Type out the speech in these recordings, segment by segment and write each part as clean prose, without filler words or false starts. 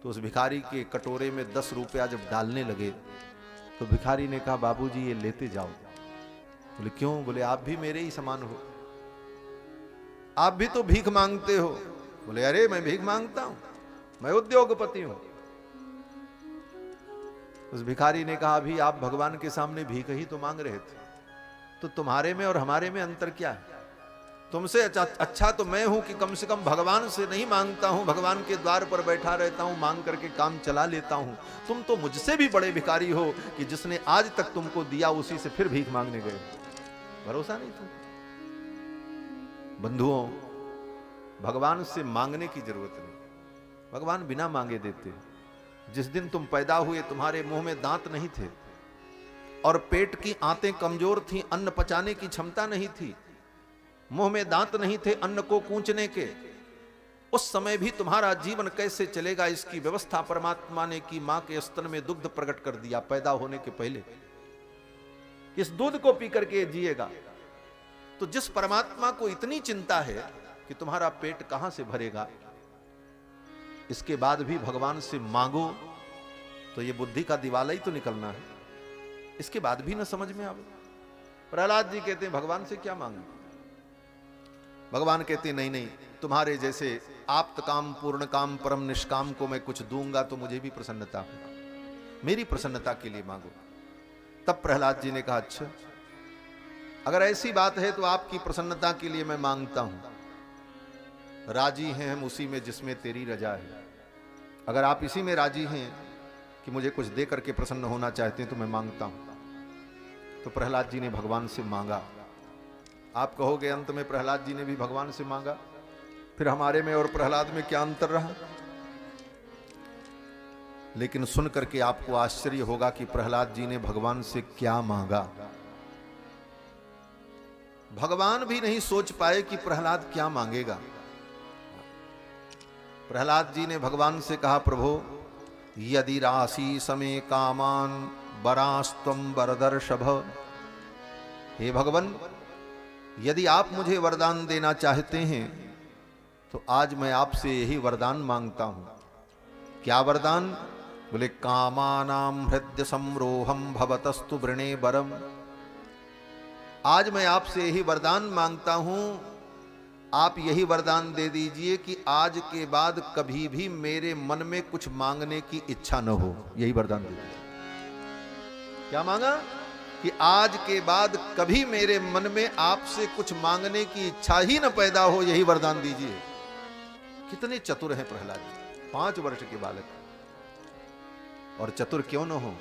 तो उस भिखारी के कटोरे में 10 रुपया जब डालने लगे तो भिखारी ने कहा, बाबूजी ये लेते जाओ। बोले क्यों? बोले आप भी मेरे ही समान हो, आप भी तो भीख मांगते हो। बोले अरे मैं भीख मांगता हूं, मैं उद्योगपति हूं। उस भिखारी ने कहा, अभी आप भगवान के सामने भीख ही तो मांग रहे थे, तो तुम्हारे में और हमारे में अंतर क्या है? तुमसे अच्छा तो मैं हूं कि कम से कम भगवान से नहीं मांगता हूं, भगवान के द्वार पर बैठा रहता हूं, मांग करके काम चला लेता हूं। तुम तो मुझसे भी बड़े भिखारी हो कि जिसने आज तक तुमको दिया उसी से फिर भीख मांगने गए। भरोसा नहीं तुम। बंधुओं, भगवान से मांगने की जरूरत नहीं, भगवान बिना मांगे देते। जिस दिन तुम पैदा हुए तुम्हारे मुंह में दांत नहीं थे और पेट की आंतें कमजोर थीं, अन्न पचाने की क्षमता नहीं थी, मुंह में दांत नहीं थे अन्न को कूंचने के, उस समय भी तुम्हारा जीवन कैसे चलेगा इसकी व्यवस्था परमात्मा ने की। मां के स्तन में दुग्ध प्रकट कर दिया पैदा होने के पहले, इस दूध को पी करके जिएगा। तो जिस परमात्मा को इतनी चिंता है कि तुम्हारा पेट कहां से भरेगा, इसके बाद भी भगवान से मांगो, तो ये बुद्धि का दिवाला ही तो निकलना है। इसके बाद भी ना समझ में आवे। प्रहलाद जी कहते हैं भगवान से क्या मांगे? भगवान कहते हैं नहीं नहीं, तुम्हारे जैसे आप्त काम पूर्ण काम परम निष्काम को मैं कुछ दूंगा तो मुझे भी प्रसन्नता होगा, मेरी प्रसन्नता के लिए मांगो। तब प्रहलाद जी ने कहा, अच्छा अगर ऐसी बात है तो आपकी प्रसन्नता के लिए मैं मांगता हूं। राजी हैं हम उसी में जिसमें तेरी रजा है। अगर आप इसी में राजी हैं कि मुझे कुछ दे करके प्रसन्न होना चाहते हैं तो मैं मांगता हूं। तो प्रहलाद जी ने भगवान से मांगा। आप कहोगे अंत में प्रहलाद जी ने भी भगवान से मांगा, फिर हमारे में और प्रहलाद में क्या अंतर रहा? लेकिन सुन करके आपको आश्चर्य होगा कि प्रहलाद जी ने भगवान से क्या मांगा। भगवान भी नहीं सोच पाए कि प्रहलाद क्या मांगेगा। प्रहलाद जी ने भगवान से कहा, प्रभु यदि राशि समे कामान वरास्तम वरदर्शभ। हे भगवान, यदि आप मुझे वरदान देना चाहते हैं तो आज मैं आपसे यही वरदान मांगता हूं। क्या वरदान? बोले कामानाम हृदय संरोहम भवतस्तु वृणे वरम। आज मैं आपसे यही वरदान मांगता हूं, आप यही वरदान दे दीजिए कि आज के बाद कभी भी मेरे मन में कुछ मांगने की इच्छा न हो। यही वरदान दे दीजिए। क्या मांगा? कि आज के बाद कभी मेरे मन में आपसे कुछ मांगने की इच्छा ही न पैदा हो, यही वरदान दीजिए। कितने चतुर हैं प्रहलाद जी, 5 वर्ष के बालक। और चतुर क्यों न हो,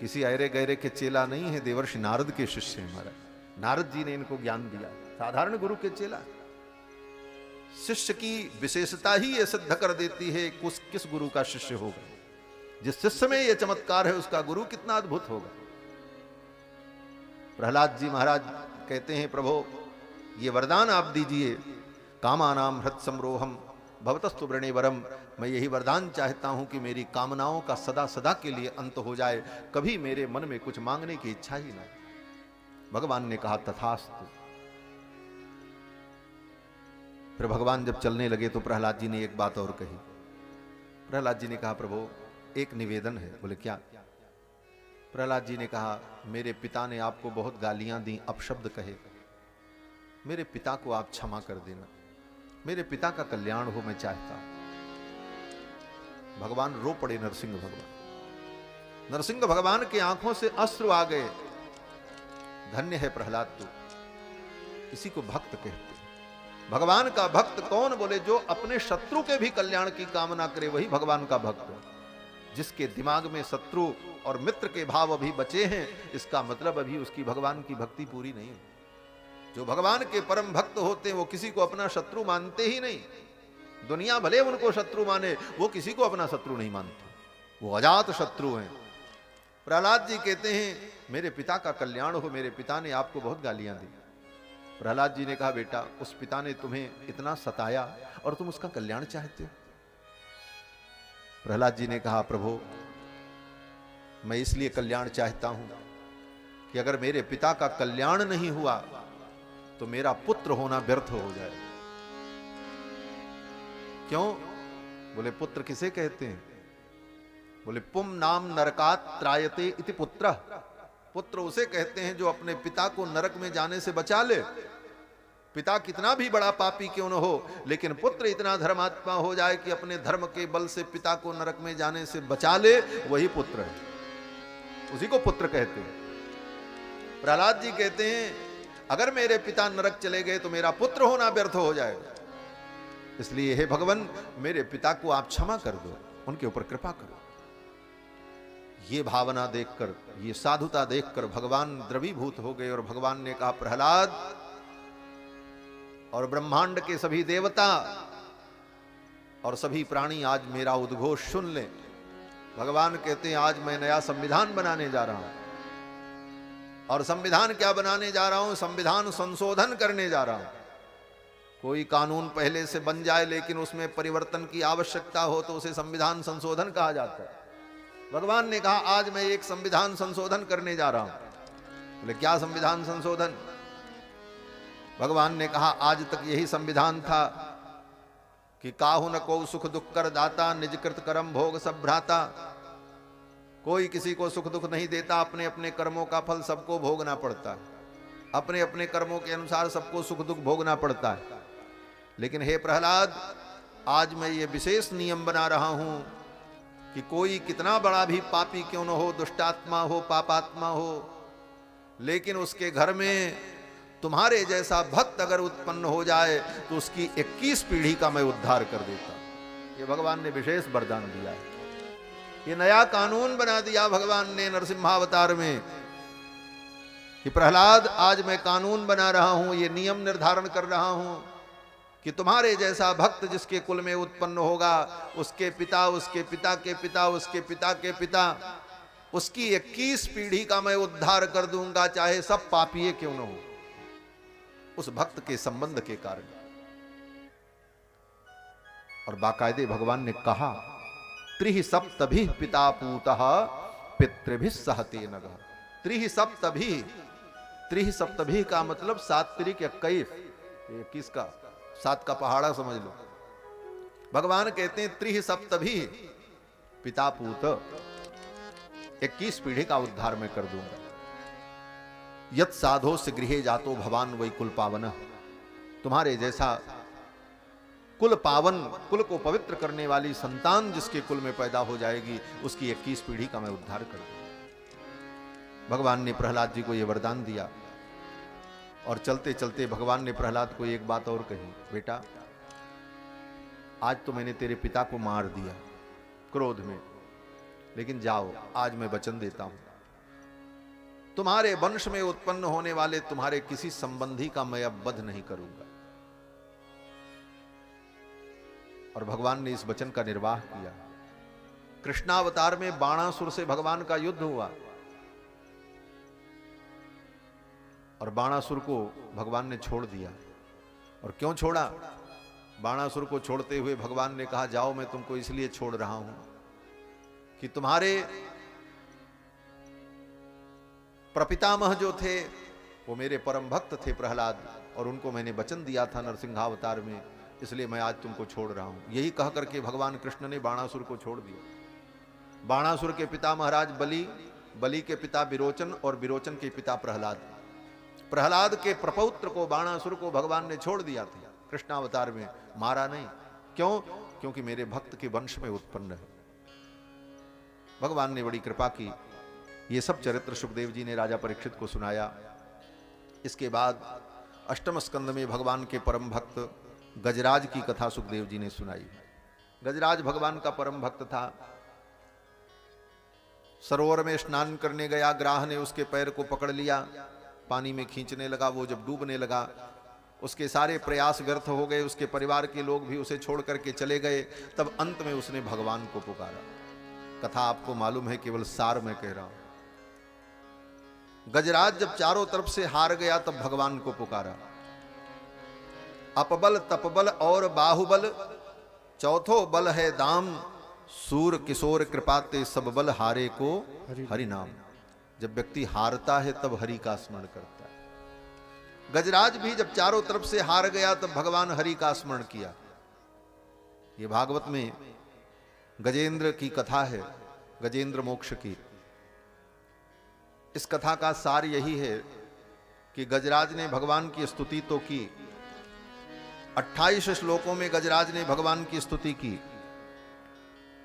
किसी अरे गहरे के चेला नहीं है, देवर्षि नारद के शिष्य हैं। हमारा नारद जी ने इनको ज्ञान दिया, साधारण गुरु के चेला। शिष्य की विशेषता ही ये सिद्ध कर देती है किस गुरु का शिष्य होगा। जिस शिष्य में ये चमत्कार है उसका गुरु कितना अद्भुत होगा। प्रहलाद जी महाराज कहते हैं, प्रभु ये वरदान आप दीजिए, कामानाम हृत समरोहम भवतस्तु वृणे वरम। मैं यही वरदान चाहता हूं कि मेरी कामनाओं का सदा सदा के लिए अंत हो जाए, कभी मेरे मन में कुछ मांगने की इच्छा ही ना। भगवान ने कहा तथास्तु। फिर भगवान जब चलने लगे तो प्रहलाद जी ने एक बात और कही। प्रहलाद जी ने कहा, प्रभु एक निवेदन है। बोले क्या? प्रहलाद जी ने कहा, मेरे पिता ने आपको बहुत गालियां दी, अपशब्द कहे, मेरे पिता को आप क्षमा कर देना, मेरे पिता का कल्याण हो मैं चाहता हूं। भगवान रो पड़े, नरसिंह भगवान। नरसिंह भगवान के आंखों से अश्रु आ गए। धन्य है प्रहलाद तू, इसी को भक्त कहते हैं। भगवान का भक्त कौन? बोले जो अपने शत्रु के भी कल्याण की कामना करे, वही भगवान का भक्त है। जिसके दिमाग में शत्रु और मित्र के भाव अभी बचे हैं, इसका मतलब अभी उसकी भगवान की भक्ति पूरी नहीं है। जो भगवान के परम भक्त होते हैं वो किसी को अपना शत्रु मानते ही नहीं। दुनिया भले उनको शत्रु माने, वो किसी को अपना शत्रु नहीं मानते, वो अजात शत्रु हैं। प्रहलाद जी कहते हैं, मेरे पिता का कल्याण हो, मेरे पिता ने आपको बहुत गालियां दी। प्रहलाद जी ने कहा, बेटा उस पिता ने तुम्हें इतना सताया और तुम उसका कल्याण चाहते हो? प्रहलाद जी ने कहा, प्रभु मैं इसलिए कल्याण चाहता हूं कि अगर मेरे पिता का कल्याण नहीं हुआ तो मेरा पुत्र होना व्यर्थ हो जाए। क्यों? बोले पुत्र किसे कहते हैं? बोले पुम नाम नरकात त्रायते इति पुत्र। पुत्र उसे कहते हैं जो अपने पिता को नरक में जाने से बचा ले। पिता कितना भी बड़ा पापी क्यों न हो, लेकिन पुत्र इतना धर्मात्मा हो जाए कि अपने धर्म के बल से पिता को नरक में जाने से बचा ले, वही पुत्र है, उसी को पुत्र कहते हैं। प्रहलाद जी कहते हैं अगर मेरे पिता नरक चले गए तो मेरा पुत्र होना व्यर्थ हो जाएगा, इसलिए हे भगवान मेरे पिता को आप क्षमा कर दो, उनके ऊपर कृपा करो। ये भावना देखकर, ये साधुता देखकर भगवान द्रवीभूत हो गए और भगवान ने कहा प्रहलाद और ब्रह्मांड के सभी देवता और सभी प्राणी आज मेरा उद्घोष सुन लें। भगवान कहते हैं आज मैं नया संविधान बनाने जा रहा हूं, और संविधान क्या बनाने जा रहा हूं? संविधान संशोधन करने जा रहा हूं। कोई कानून पहले से बन जाए लेकिन उसमें परिवर्तन की आवश्यकता हो तो उसे संविधान संशोधन कहा जाता है। भगवान ने कहा आज मैं एक संविधान संशोधन करने जा रहा हूं। बोले क्या संविधान संशोधन? भगवान ने कहा आज तक यही संविधान था कि काहू न को सुख दुख कर दाता, निज कृत कर्म भोग सब भ्राता। कोई किसी को सुख दुख नहीं देता, अपने अपने कर्मों का फल सबको भोगना पड़ता है, अपने अपने कर्मों के अनुसार सबको सुख दुख भोगना पड़ता है। लेकिन हे प्रहलाद आज मैं ये विशेष नियम बना रहा हूं कि कोई कितना बड़ा भी पापी क्यों न हो, दुष्टात्मा हो, पापात्मा हो, लेकिन उसके घर में तुम्हारे जैसा भक्त अगर उत्पन्न हो जाए तो उसकी 21 पीढ़ी का मैं उद्धार कर देता। ये भगवान ने विशेष वरदान दिया है। ये नया कानून बना दिया भगवान ने नरसिम्हावतार में कि प्रहलाद आज मैं कानून बना रहा हूं, ये नियम निर्धारण कर रहा हूं कि तुम्हारे जैसा भक्त जिसके कुल में उत्पन्न होगा उसके पिता, उसके पिता के पिता, उसके पिता के पिता, उसकी 21 पीढ़ी का मैं उद्धार कर दूंगा, चाहे सब पापी क्यों न हो, उस भक्त के संबंध के कारण। और बाकायदे भगवान ने कहा त्रिहि सप्तभिः पिता पूतः पितृभिः सहते नगः। त्रिहि सप्तभिः, त्रिहि सप्तभिः का मतलब 7 त्रिक 21, 21 का 7 का पहाड़ा समझ लो। भगवान कहते हैं त्रिहि सप्तभिः पिता पूत, 21 पीढ़ी का उद्धार मैं कर दूंगा। यत साधो से गृहे जातो भवान वही कुल पावन। तुम्हारे जैसा कुल पावन, कुल को पवित्र करने वाली संतान जिसके कुल में पैदा हो जाएगी उसकी 21 पीढ़ी का मैं उद्धार कर दूंगा। भगवान ने प्रहलाद जी को यह वरदान दिया। और चलते चलते भगवान ने प्रहलाद को एक बात और कही, बेटा आज तो मैंने तेरे पिता को मार दिया क्रोध में, लेकिन जाओ आज मैं वचन देता हूं तुम्हारे वंश में उत्पन्न होने वाले तुम्हारे किसी संबंधी का मैं अब वध नहीं करूंगा। और भगवान ने इस वचन का निर्वाह किया। कृष्णावतार में बाणासुर से भगवान का युद्ध हुआ और बाणासुर को भगवान ने छोड़ दिया। और क्यों छोड़ा? बाणासुर को छोड़ते हुए भगवान ने कहा जाओ मैं तुमको इसलिए छोड़ रहा हूं कि तुम्हारे प्रपितामह जो थे वो मेरे परम भक्त थे प्रहलाद, और उनको मैंने वचन दिया था नरसिंहावतार में, इसलिए मैं आज तुमको छोड़ रहा हूं। यही कह करके भगवान कृष्ण ने बाणासुर को छोड़ दिया। बाणासुर के पिता महाराज बलि, बलि के पिता विरोचन और विरोचन के पिता प्रहलाद। प्रहलाद के प्रपौत्र को बाणासुर को भगवान ने छोड़ दिया था कृष्णावतार में, मारा नहीं। क्यों? क्योंकि मेरे भक्त के वंश में उत्पन्न है। भगवान ने बड़ी कृपा की। ये सब चरित्र सुखदेव जी ने राजा परीक्षित को सुनाया। इसके बाद अष्टम स्कंद में भगवान के परम भक्त गजराज की कथा सुखदेव जी ने सुनाई। गजराज भगवान का परम भक्त था। सरोवर में स्नान करने गया, ग्राह ने उसके पैर को पकड़ लिया, पानी में खींचने लगा। वो जब डूबने लगा उसके सारे प्रयास व्यर्थ हो गए, उसके परिवार के लोग भी उसे छोड़ करके चले गए। तब अंत में उसने भगवान को पुकारा। कथा आपको मालूम है, केवल सार मैं कह रहा हूं। गजराज जब चारों तरफ से हार गया तब भगवान को पुकारा। अपबल तपबल और बाहुबल, चौथो बल है दाम, सूर किशोर कृपाते सब बल हारे को हरि नाम। जब व्यक्ति हारता है तब हरि का स्मरण करता है। गजराज भी जब चारों तरफ से हार गया तब भगवान हरि का स्मरण किया। ये भागवत में गजेंद्र की कथा है, गजेंद्र मोक्ष की। इस कथा का सार यही है कि गजराज ने भगवान की स्तुति तो की, 28 श्लोकों में गजराज ने भगवान की स्तुति की,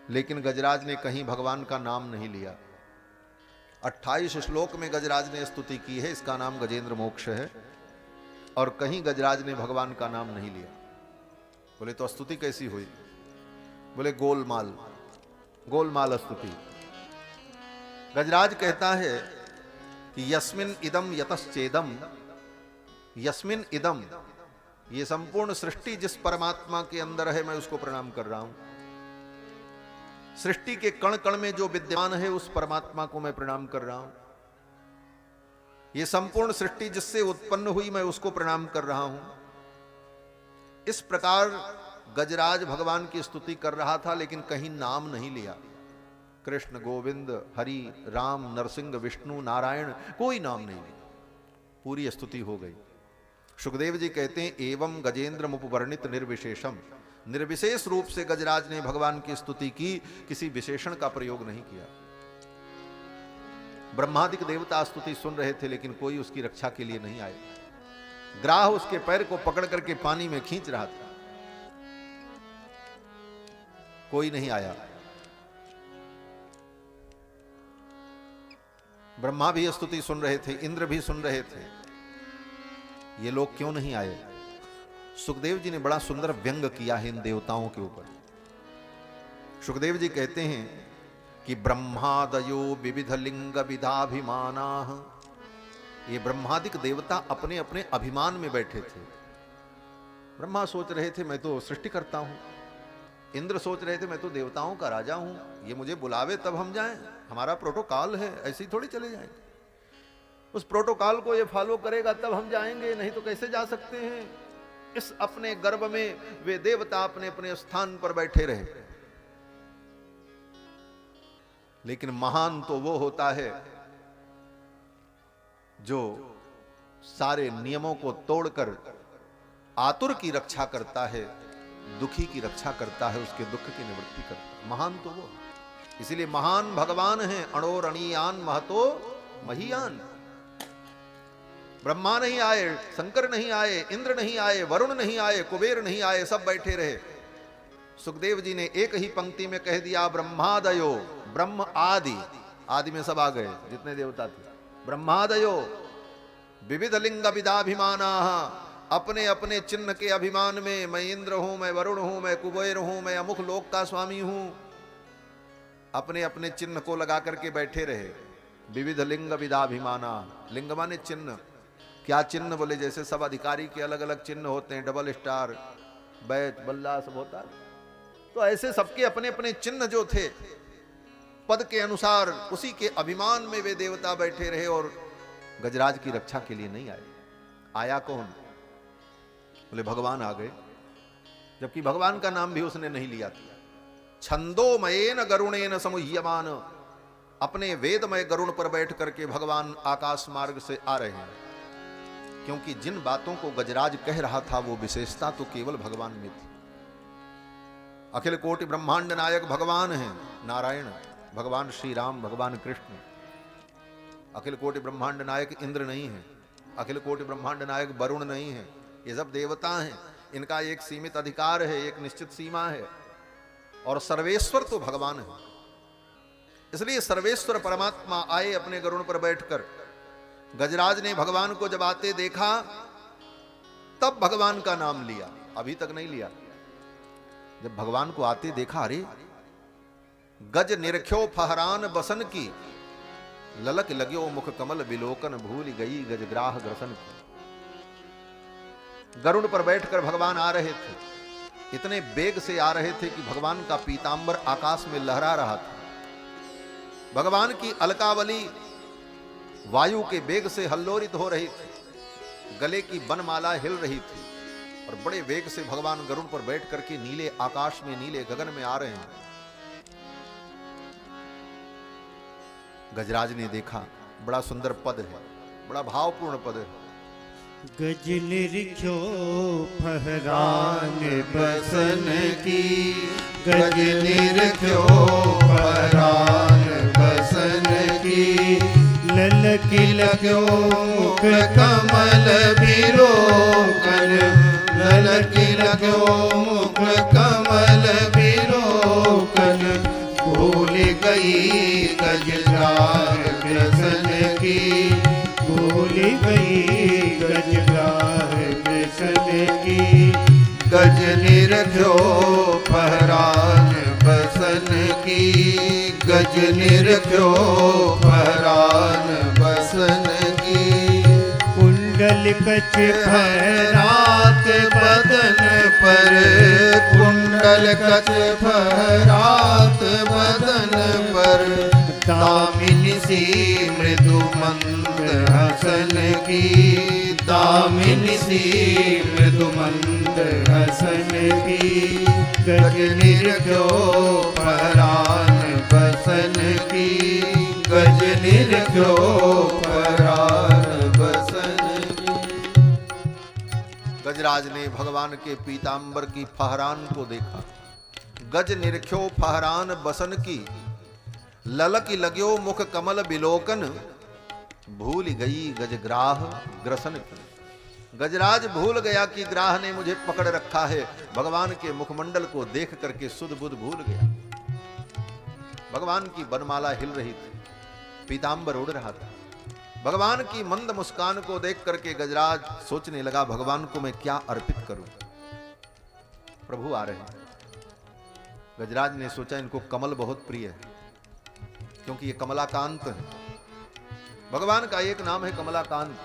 लेकिन गजराज ने कहीं भगवान का नाम नहीं लिया। 28 श्लोक में गजराज ने स्तुति की है, इसका नाम गजेंद्र मोक्ष है, और कहीं गजराज ने भगवान का नाम नहीं लिया। बोले तो स्तुति कैसी हुई? बोले गोलमाल, गोलमाल स्तुति। गजराज कहता है कि यस्मिन इदम यतश्चेदम, यस्मिन इदम, ये संपूर्ण सृष्टि जिस परमात्मा के अंदर है मैं उसको प्रणाम कर रहा हूं। सृष्टि के कण कण में जो विद्यमान है उस परमात्मा को मैं प्रणाम कर रहा हूं। ये संपूर्ण सृष्टि जिससे उत्पन्न हुई मैं उसको प्रणाम कर रहा हूं। इस प्रकार गजराज भगवान की स्तुति कर रहा था, लेकिन कहीं नाम नहीं लिया। कृष्ण, गोविंद, हरि, राम, नरसिंह, विष्णु, नारायण, कोई नाम नहीं लिया। पूरी स्तुति हो गई। सुखदेव जी कहते हैं एवं गजेंद्र मुपवर्णित निर्विशेषम, निर्विशेष रूप से गजराज ने भगवान की स्तुति की, किसी विशेषण का प्रयोग नहीं किया। ब्रह्मादिक देवता स्तुति सुन रहे थे, लेकिन कोई उसकी रक्षा के लिए नहीं आए। ग्राह उसके पैर को पकड़ करके पानी में खींच रहा था, कोई नहीं आया। ब्रह्मा भी स्तुति सुन रहे थे, इंद्र भी सुन रहे थे, ये लोग क्यों नहीं आए? सुखदेव जी ने बड़ा सुंदर व्यंग किया है इन देवताओं के ऊपर। सुखदेव जी कहते हैं कि ब्रह्मादयो विविध लिंग विधाभिमाना, ये ब्रह्मादिक देवता अपने अपने अभिमान में बैठे थे। ब्रह्मा सोच रहे थे मैं तो सृष्टि करता हूं, इंद्र सोच रहे थे मैं तो देवताओं का राजा हूं, ये मुझे बुलावे तब हम जाएं, हमारा प्रोटोकॉल है, ऐसे ही थोड़ी चले जाएंगे। उस प्रोटोकॉल को ये फॉलो करेगा तब हम जाएंगे, नहीं तो कैसे जा सकते हैं। इस अपने गर्भ में वे देवता अपने अपने स्थान पर बैठे रहे। लेकिन महान तो वो होता है जो सारे नियमों को तोड़कर आतुर की रक्षा करता है, दुखी की रक्षा करता है, उसके दुख की निवृत्ति करता है। महान तो वो, इसीलिए महान भगवान है। अणोरणीयान महतो महीयान। ब्रह्मा नहीं आए, शंकर नहीं आए, इंद्र नहीं आए, वरुण नहीं आए, कुबेर नहीं आए, सब बैठे रहे। सुखदेव जी ने एक ही पंक्ति में कह दिया ब्रह्मादयो, ब्रह्म आदि, आदि में सब आ गए जितने देवता थे। ब्रह्मादयो विविध लिंग विदाभिमाना, अपने अपने चिन्ह के अभिमान में, मैं इंद्र हूं, मैं वरुण हूं, मैं कुबेर हूं, मैं अमुक लोक का स्वामी हूं, अपने अपने चिन्ह को लगा करके बैठे रहे। विविध लिंग विदाभिमाना, लिंग माने चिन्ह। क्या चिन्ह? बोले जैसे सब अधिकारी के अलग अलग चिन्ह होते हैं, डबल स्टार, बैच, बल्ला, सब होता है, तो ऐसे सबके अपने अपने चिन्ह जो थे पद के अनुसार, उसी के अभिमान में वे देवता बैठे रहे और गजराज की रक्षा के लिए नहीं आए। आया कौन? बोले भगवान आ गए, जबकि भगवान का नाम भी उसने नहीं लिया था। छंदोमयेन गरुणेन समुह्यमान, अपने वेदमय गरुण पर बैठ करके भगवान आकाश मार्ग से आ रहे हैं। क्योंकि जिन बातों को गजराज कह रहा था वो विशेषता तो केवल भगवान में थी। अखिल कोटि ब्रह्मांड नायक भगवान हैं, नारायण, भगवान श्री राम, भगवान कृष्ण। अखिल कोटि ब्रह्मांड नायक इंद्र नहीं है, अखिल कोटि ब्रह्मांड नायक वरुण नहीं है, ये सब देवता हैं। इनका एक सीमित अधिकार है, एक निश्चित सीमा है, और सर्वेश्वर तो भगवान है। इसलिए सर्वेश्वर परमात्मा आए अपने गरुड़ पर बैठकर। गजराज ने भगवान को जब आते देखा तब भगवान का नाम लिया, अभी तक नहीं लिया। जब भगवान को आते देखा, अरे गज निरख्यो फहरान बसन की, ललक लग्यो मुख कमल बिलोकन, भूल गई गजग्राह ग्रसन की। गरुड़ पर बैठकर भगवान आ रहे थे, इतने वेग से आ रहे थे कि भगवान का पीतांबर आकाश में लहरा रहा था। भगवान की अलकावली वायु के वेग से हल्लोरित हो रही थी, गले की बनमाला हिल रही थी, और बड़े वेग से भगवान गरुड़ पर बैठ करके नीले आकाश में, नीले गगन में आ रहे हैं। गजराज ने देखा, बड़ा सुंदर पद है, बड़ा भावपूर्ण पद है। गज निरख्यो फहरान बसन की, गज निरख्यो फहरान बसन की, ललकी लग्यो मुख कमल बिरोकन, ललकी लग्यो मुख कमल बिरोकन, भूल गई गजरार कृष्ण की, भूल गई गजराह कृष्ण की, गज निरख्यो फहरान बसन की, गज निरख्यो फहरान बसन की, कुंडल कच फहरात बदन पर, कुंडल कच फहरात बदन पर, दामिनी सी मृदु मंद हसन की, दामिनी सी मृदु मंद हसन की, गज निरख्यो फहरान बसन की, गज निरख्यो फहरान बसन की। गजराज ने भगवान के पीतांबर की फहरान को देखा। गज निरख्यो फहरान बसन की, ललक लग्यो मुख कमल बिलोकन, भूल गई गजग्राह ग्रसन की। गजराज भूल गया कि ग्राह ने मुझे पकड़ रखा है। भगवान के मुखमंडल को देख करके सुध बुध भूल गया। भगवान की बनमाला हिल रही थी, पीतांबर उड़ रहा था। भगवान की मंद मुस्कान को देख करके गजराज सोचने लगा, भगवान को मैं क्या अर्पित करूं। प्रभु आ रहे हैं। गजराज ने सोचा इनको कमल बहुत प्रिय है, क्योंकि ये कमलाकांत है। भगवान का एक नाम है कमलाकांत।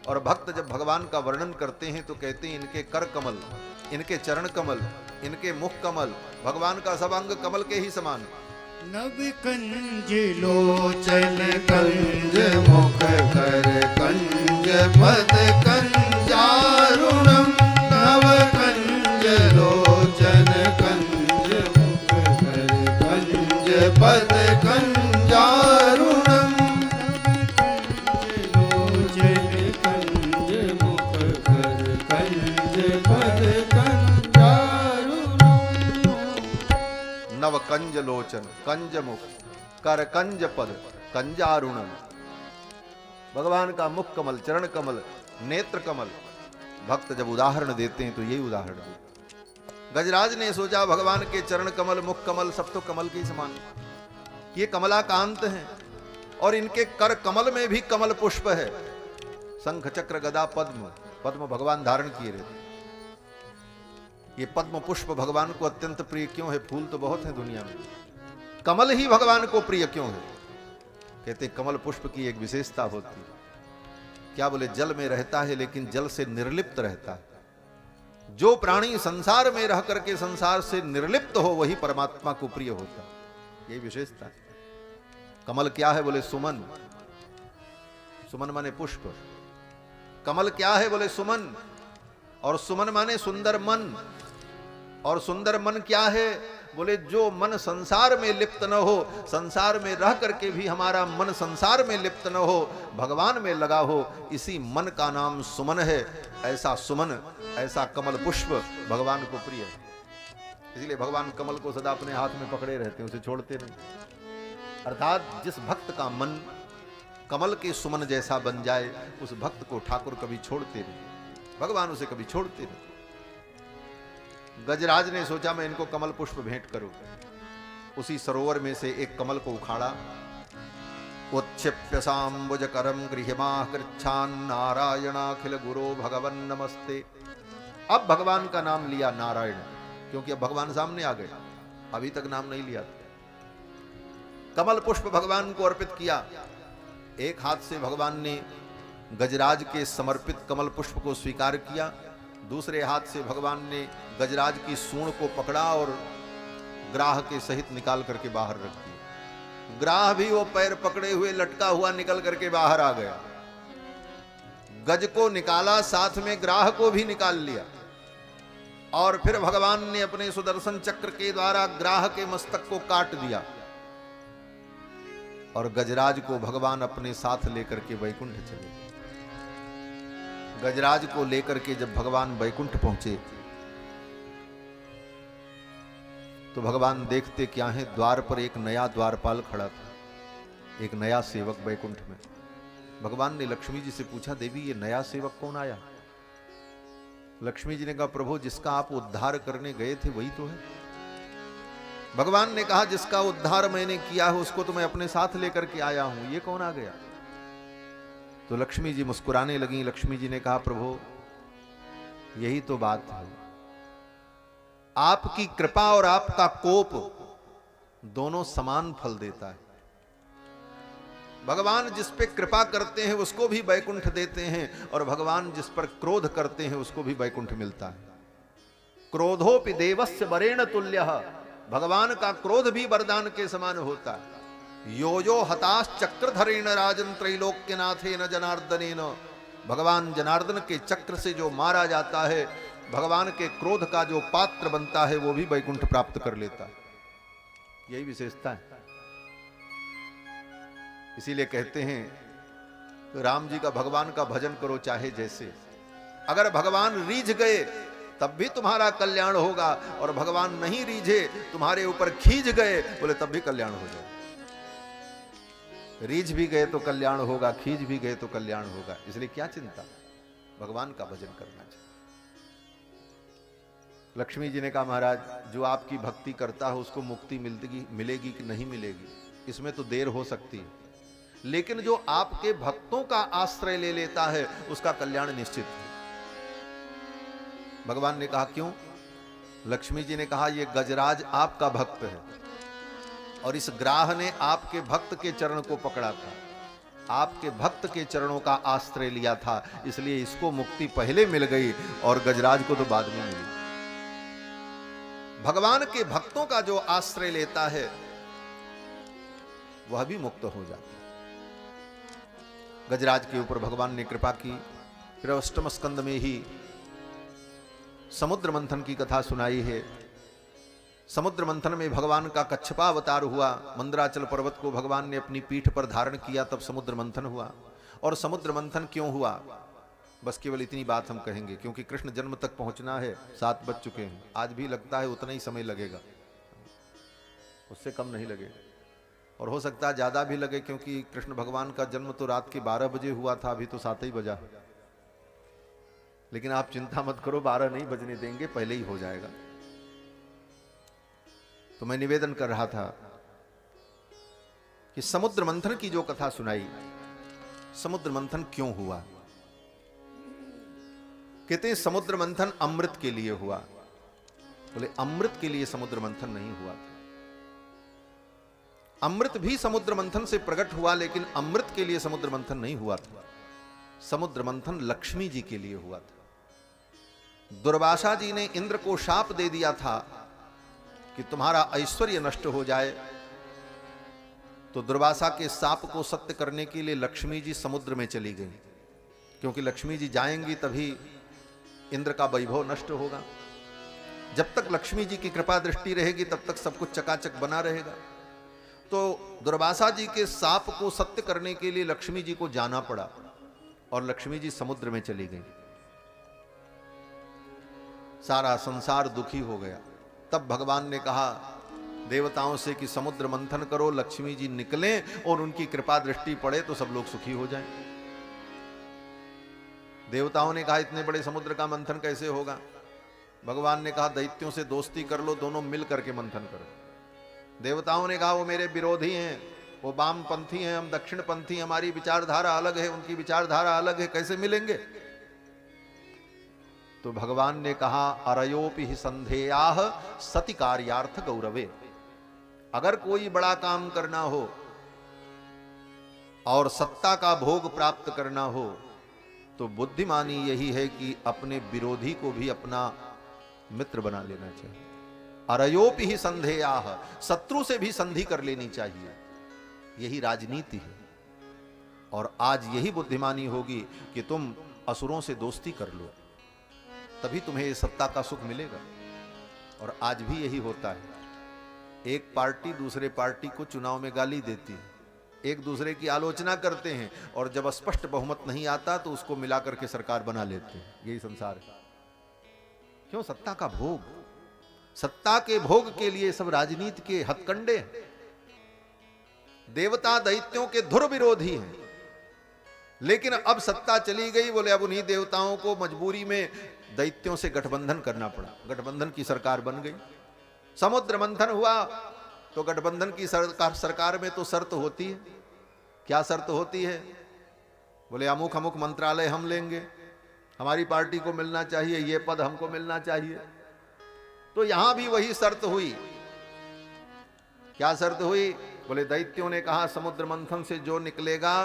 और भक्त जब भगवान का वर्णन करते हैं तो कहते हैं इनके कर कमल, इनके चरण कमल, इनके मुख कमल, भगवान का सब अंग कमल के ही समान। नव कंज लोचन कंज मुख कर कंज पद कंजारुणम, नव कंज लोचन कंज मुख कर कंज पद कंजारुणम, लोचन कंज मुख कर कंज पद कंजारुणम। नव कंज लोचन, कंज मुख, कर कंज पद, कंजारुणम। भगवान का मुख कमल, चरण कमल, नेत्र कमल। भक्त जब उदाहरण देते हैं तो यही उदाहरण है। गजराज ने सोचा भगवान के चरण कमल, मुख कमल सब तो कमल के ही समान, ये कमलाकांत हैं। और इनके कर कमल में भी कमल पुष्प है, शंख चक्र गदा पद्म। पद्म भगवान धारण किए रहते। ये पद्म पुष्प भगवान को अत्यंत प्रिय क्यों है? फूल तो बहुत है दुनिया में, कमल ही भगवान को प्रिय क्यों है? कहते कमल पुष्प की एक विशेषता होती है। क्या बोले? जल में रहता है लेकिन जल से निर्लिप्त रहता है। जो प्राणी संसार में रह करके संसार से निर्लिप्त हो वही परमात्मा को प्रिय होता है। यही विशेषता है। कमल क्या है? बोले सुमन। सुमन माने पुष्प। कमल क्या है? बोले सुमन। और सुमन माने सुंदर मन। और सुंदर मन क्या है? बोले जो मन संसार में लिप्त न हो, संसार में रह करके भी हमारा मन संसार में लिप्त न हो, भगवान में लगा हो, इसी मन का नाम सुमन है। ऐसा सुमन, ऐसा कमल पुष्प भगवान को प्रिय है। इसलिए भगवान कमल को सदा अपने हाथ में पकड़े रहते हैं, उसे छोड़ते नहीं। अर्थात जिस भक्त का मन कमल के सुमन जैसा बन जाए, उस भक्त को ठाकुर कभी छोड़ते नहीं, भगवान उसे कभी छोड़ते नहीं। गजराज ने सोचा मैं इनको कमल पुष्प भेंट करूं। उसी सरोवर में से एक कमल को उखाड़ा। उत्क्षिप्य सांबुज करम गृहमाह कृच्छान नारायणाखिल गुरो भगवन नमस्ते। अब भगवान का नाम लिया नारायण, क्योंकि अब भगवान सामने आ गए, अभी तक नाम नहीं लिया था। कमल पुष्प भगवान को अर्पित किया। एक हाथ से भगवान ने गजराज के समर्पित कमल पुष्प को स्वीकार किया, दूसरे हाथ से भगवान ने गजराज की सूंड को पकड़ा और ग्राह के सहित निकाल करके बाहर रख दिया। ग्राह भी वो पैर पकड़े हुए लटका हुआ निकल करके बाहर आ गया। गज को निकाला, साथ में ग्राह को भी निकाल लिया। और फिर भगवान ने अपने सुदर्शन चक्र के द्वारा ग्राह के मस्तक को काट दिया और गजराज को भगवान अपने साथ लेकर के वैकुंठ चले। गजराज को लेकर के जब भगवान बैकुंठ पहुंचे तो भगवान देखते क्या है, द्वार पर एक नया द्वारपाल खड़ा था, एक नया सेवक बैकुंठ में। भगवान ने लक्ष्मी जी से पूछा, देवी ये नया सेवक कौन आया? लक्ष्मी जी ने कहा, प्रभु जिसका आप उद्धार करने गए थे वही तो है। भगवान ने कहा, जिसका उद्धार मैंने किया है उसको तो मैं अपने साथ लेकर के आया हूं, ये कौन आ गया? तो लक्ष्मी जी मुस्कुराने लगी। लक्ष्मी जी ने कहा, प्रभु यही तो बात है, आपकी कृपा और आपका कोप दोनों समान फल देता है। भगवान जिस पे कृपा करते हैं उसको भी वैकुंठ देते हैं, और भगवान जिस पर क्रोध करते हैं उसको भी वैकुंठ मिलता है। क्रोधोपि देवस्य वरेण तुल्यः, भगवान का क्रोध भी वरदान के समान होता है। यो यो हताश चक्रधरेण राजन त्रैलोक्यनाथेन जनार्दनेन, भगवान जनार्दन के चक्र से जो मारा जाता है, भगवान के क्रोध का जो पात्र बनता है, वो भी वैकुंठ प्राप्त कर लेता है। यही विशेषता है। इसीलिए कहते हैं राम जी का भगवान का भजन करो चाहे जैसे, अगर भगवान रीझ गए तब भी तुम्हारा कल्याण होगा, और भगवान नहीं रीझे तुम्हारे ऊपर खींच गए बोले तब भी कल्याण हो जाए। रीझ भी गए तो कल्याण होगा, खींच भी गए तो कल्याण होगा। इसलिए क्या चिंता, भगवान का भजन करना चाहिए। लक्ष्मी जी ने कहा, महाराज जो आपकी भक्ति करता है उसको मुक्ति मिलेगी कि नहीं मिलेगी, इसमें तो देर हो सकती है, लेकिन जो आपके भक्तों का आश्रय ले लेता है उसका कल्याण निश्चित है। भगवान ने कहा, क्यों? लक्ष्मी जी ने कहा, यह गजराज आपका भक्त है, और इस ग्राह ने आपके भक्त के चरण को पकड़ा था, आपके भक्त के चरणों का आश्रय लिया था, इसलिए इसको मुक्ति पहले मिल गई और गजराज को तो बाद में मिली। भगवान के भक्तों का जो आश्रय लेता है वह भी मुक्त हो जाता है। गजराज के ऊपर भगवान ने कृपा की। फिर अष्टम स्कंद में ही समुद्र मंथन की कथा सुनाई है। समुद्र मंथन में भगवान का कच्छपा अवतार हुआ। मंदराचल पर्वत को भगवान ने अपनी पीठ पर धारण किया, तब समुद्र मंथन हुआ। और समुद्र मंथन क्यों हुआ, बस केवल इतनी बात हम कहेंगे, क्योंकि कृष्ण जन्म तक पहुंचना है। 7 बज चुके हैं, आज भी लगता है उतना ही समय लगेगा, उससे कम नहीं लगेगा, और हो सकता है ज्यादा भी लगे, क्योंकि कृष्ण भगवान का जन्म तो रात के 12 बजे हुआ था, अभी तो 7 ही बजा। लेकिन आप चिंता मत करो, 12 नहीं बजने देंगे, पहले ही हो जाएगा। तो मैं निवेदन कर रहा था कि समुद्र मंथन की जो कथा सुनाई, समुद्र मंथन क्यों हुआ? कहते हैं समुद्र मंथन अमृत के लिए हुआ। बोले अमृत के लिए समुद्र मंथन नहीं हुआ था। अमृत भी समुद्र मंथन से प्रकट हुआ, लेकिन अमृत के लिए समुद्र मंथन नहीं हुआ था। समुद्र मंथन लक्ष्मी जी के लिए हुआ था। दुर्वासा जी ने इंद्र को शाप दे दिया था कि तुम्हारा ऐश्वर्य नष्ट हो जाए, तो दुर्वासा के शाप को सत्य करने के लिए लक्ष्मी जी समुद्र में चली गई, क्योंकि लक्ष्मी जी जाएंगी तभी इंद्र का वैभव नष्ट होगा। जब तक लक्ष्मी जी की कृपा दृष्टि रहेगी तब तक सब कुछ चकाचक बना रहेगा। तो दुर्वासा जी के शाप को सत्य करने के लिए लक्ष्मी जी को जाना पड़ा, और लक्ष्मी जी समुद्र में चली गई। सारा संसार दुखी हो गया। तब भगवान ने कहा देवताओं से कि समुद्र मंथन करो, लक्ष्मी जी निकलें और उनकी कृपा दृष्टि पड़े तो सब लोग सुखी हो जाएं। देवताओं ने कहा इतने बड़े समुद्र का मंथन कैसे होगा? भगवान ने कहा दैत्यों से दोस्ती कर लो, दोनों मिल करके मंथन करो। देवताओं ने कहा वो मेरे विरोधी हैं, वो वामपंथी हैं, हम दक्षिणपंथी, हमारी विचारधारा अलग है, उनकी विचारधारा अलग है, कैसे मिलेंगे? तो भगवान ने कहा अरयोपि हि संधेयाः सति कार्यार्थ गौरवे। अगर कोई बड़ा काम करना हो और सत्ता का भोग प्राप्त करना हो तो बुद्धिमानी यही है कि अपने विरोधी को भी अपना मित्र बना लेना चाहिए। अरयोपि हि संधेयाः, शत्रु से भी संधि कर लेनी चाहिए। यही राजनीति है। और आज यही बुद्धिमानी होगी कि तुम असुरों से दोस्ती कर लो, तभी तुम्हें ये सत्ता का सुख मिलेगा। और आज भी यही होता है। एक पार्टी दूसरे पार्टी को चुनाव में गाली देती है, एक दूसरे की आलोचना करते हैं और जब स्पष्ट बहुमत नहीं आता तो उसको मिलाकर के सरकार बना लेते हैं। यही संसार है। क्यों? सत्ता का भोग, सत्ता के भोग के लिए सब राजनीति के हथकंडे हैं। देवता दैत्यों के धुर विरोधी हैं, लेकिन अब सत्ता चली गई, बोले अब उन्हीं देवताओं को मजबूरी में दैत्यों से गठबंधन करना पड़ा। गठबंधन की सरकार बन गई। समुद्र मंथन हुआ तो गठबंधन की सरकार में तो शर्त होती है। क्या शर्त होती है? बोले अमुक अमुक मंत्रालय हम लेंगे, हमारी पार्टी को मिलना चाहिए, ये पद हमको मिलना चाहिए। तो यहां भी वही शर्त हुई। क्या शर्त हुई? बोले दैत्यों ने कहा समुद्र मंथन से जो निकलेगा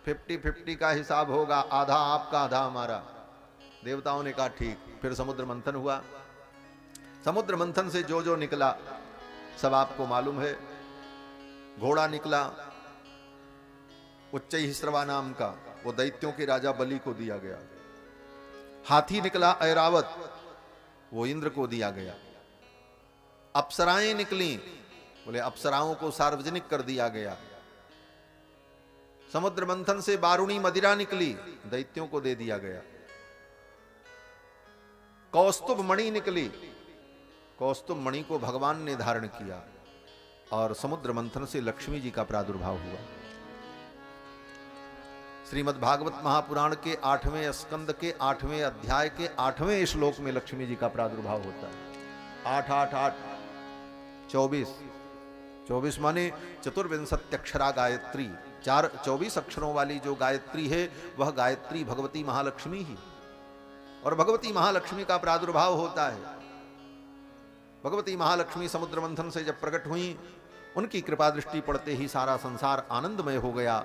50-50 का हिसाब होगा, आधा आपका आधा हमारा। देवताओं ने कहा ठीक। फिर समुद्र मंथन हुआ। समुद्र मंथन से जो जो निकला सब आपको मालूम है। घोड़ा निकला उच्चैःश्रवा नाम का, वो दैत्यों के राजा बलि को दिया गया। हाथी निकला ऐरावत, वो इंद्र को दिया गया। अप्सराएं निकली, बोले अप्सराओं को सार्वजनिक कर दिया गया। समुद्र मंथन से बारूणी मदिरा निकली, दैत्यों को दे दिया गया। कौस्तुभ मणि निकली, कौस्तुभ मणि को भगवान ने धारण किया। और समुद्र मंथन से लक्ष्मी जी का प्रादुर्भाव हुआ। श्रीमद् भागवत महापुराण के 8वें स्कंद के 8वें अध्याय के 8वें श्लोक में लक्ष्मी जी का प्रादुर्भाव होता है। 8 8 8 24 24 माने चतुर्विंशत्यक्षरा गायत्री। 24 अक्षरों वाली जो गायत्री है वह गायत्री भगवती महालक्ष्मी ही। और भगवती महालक्ष्मी का प्रादुर्भाव होता है। भगवती महालक्ष्मी समुद्र मंथन से जब प्रकट हुई, उनकी कृपा दृष्टि पड़ते ही सारा संसार आनंदमय हो गया।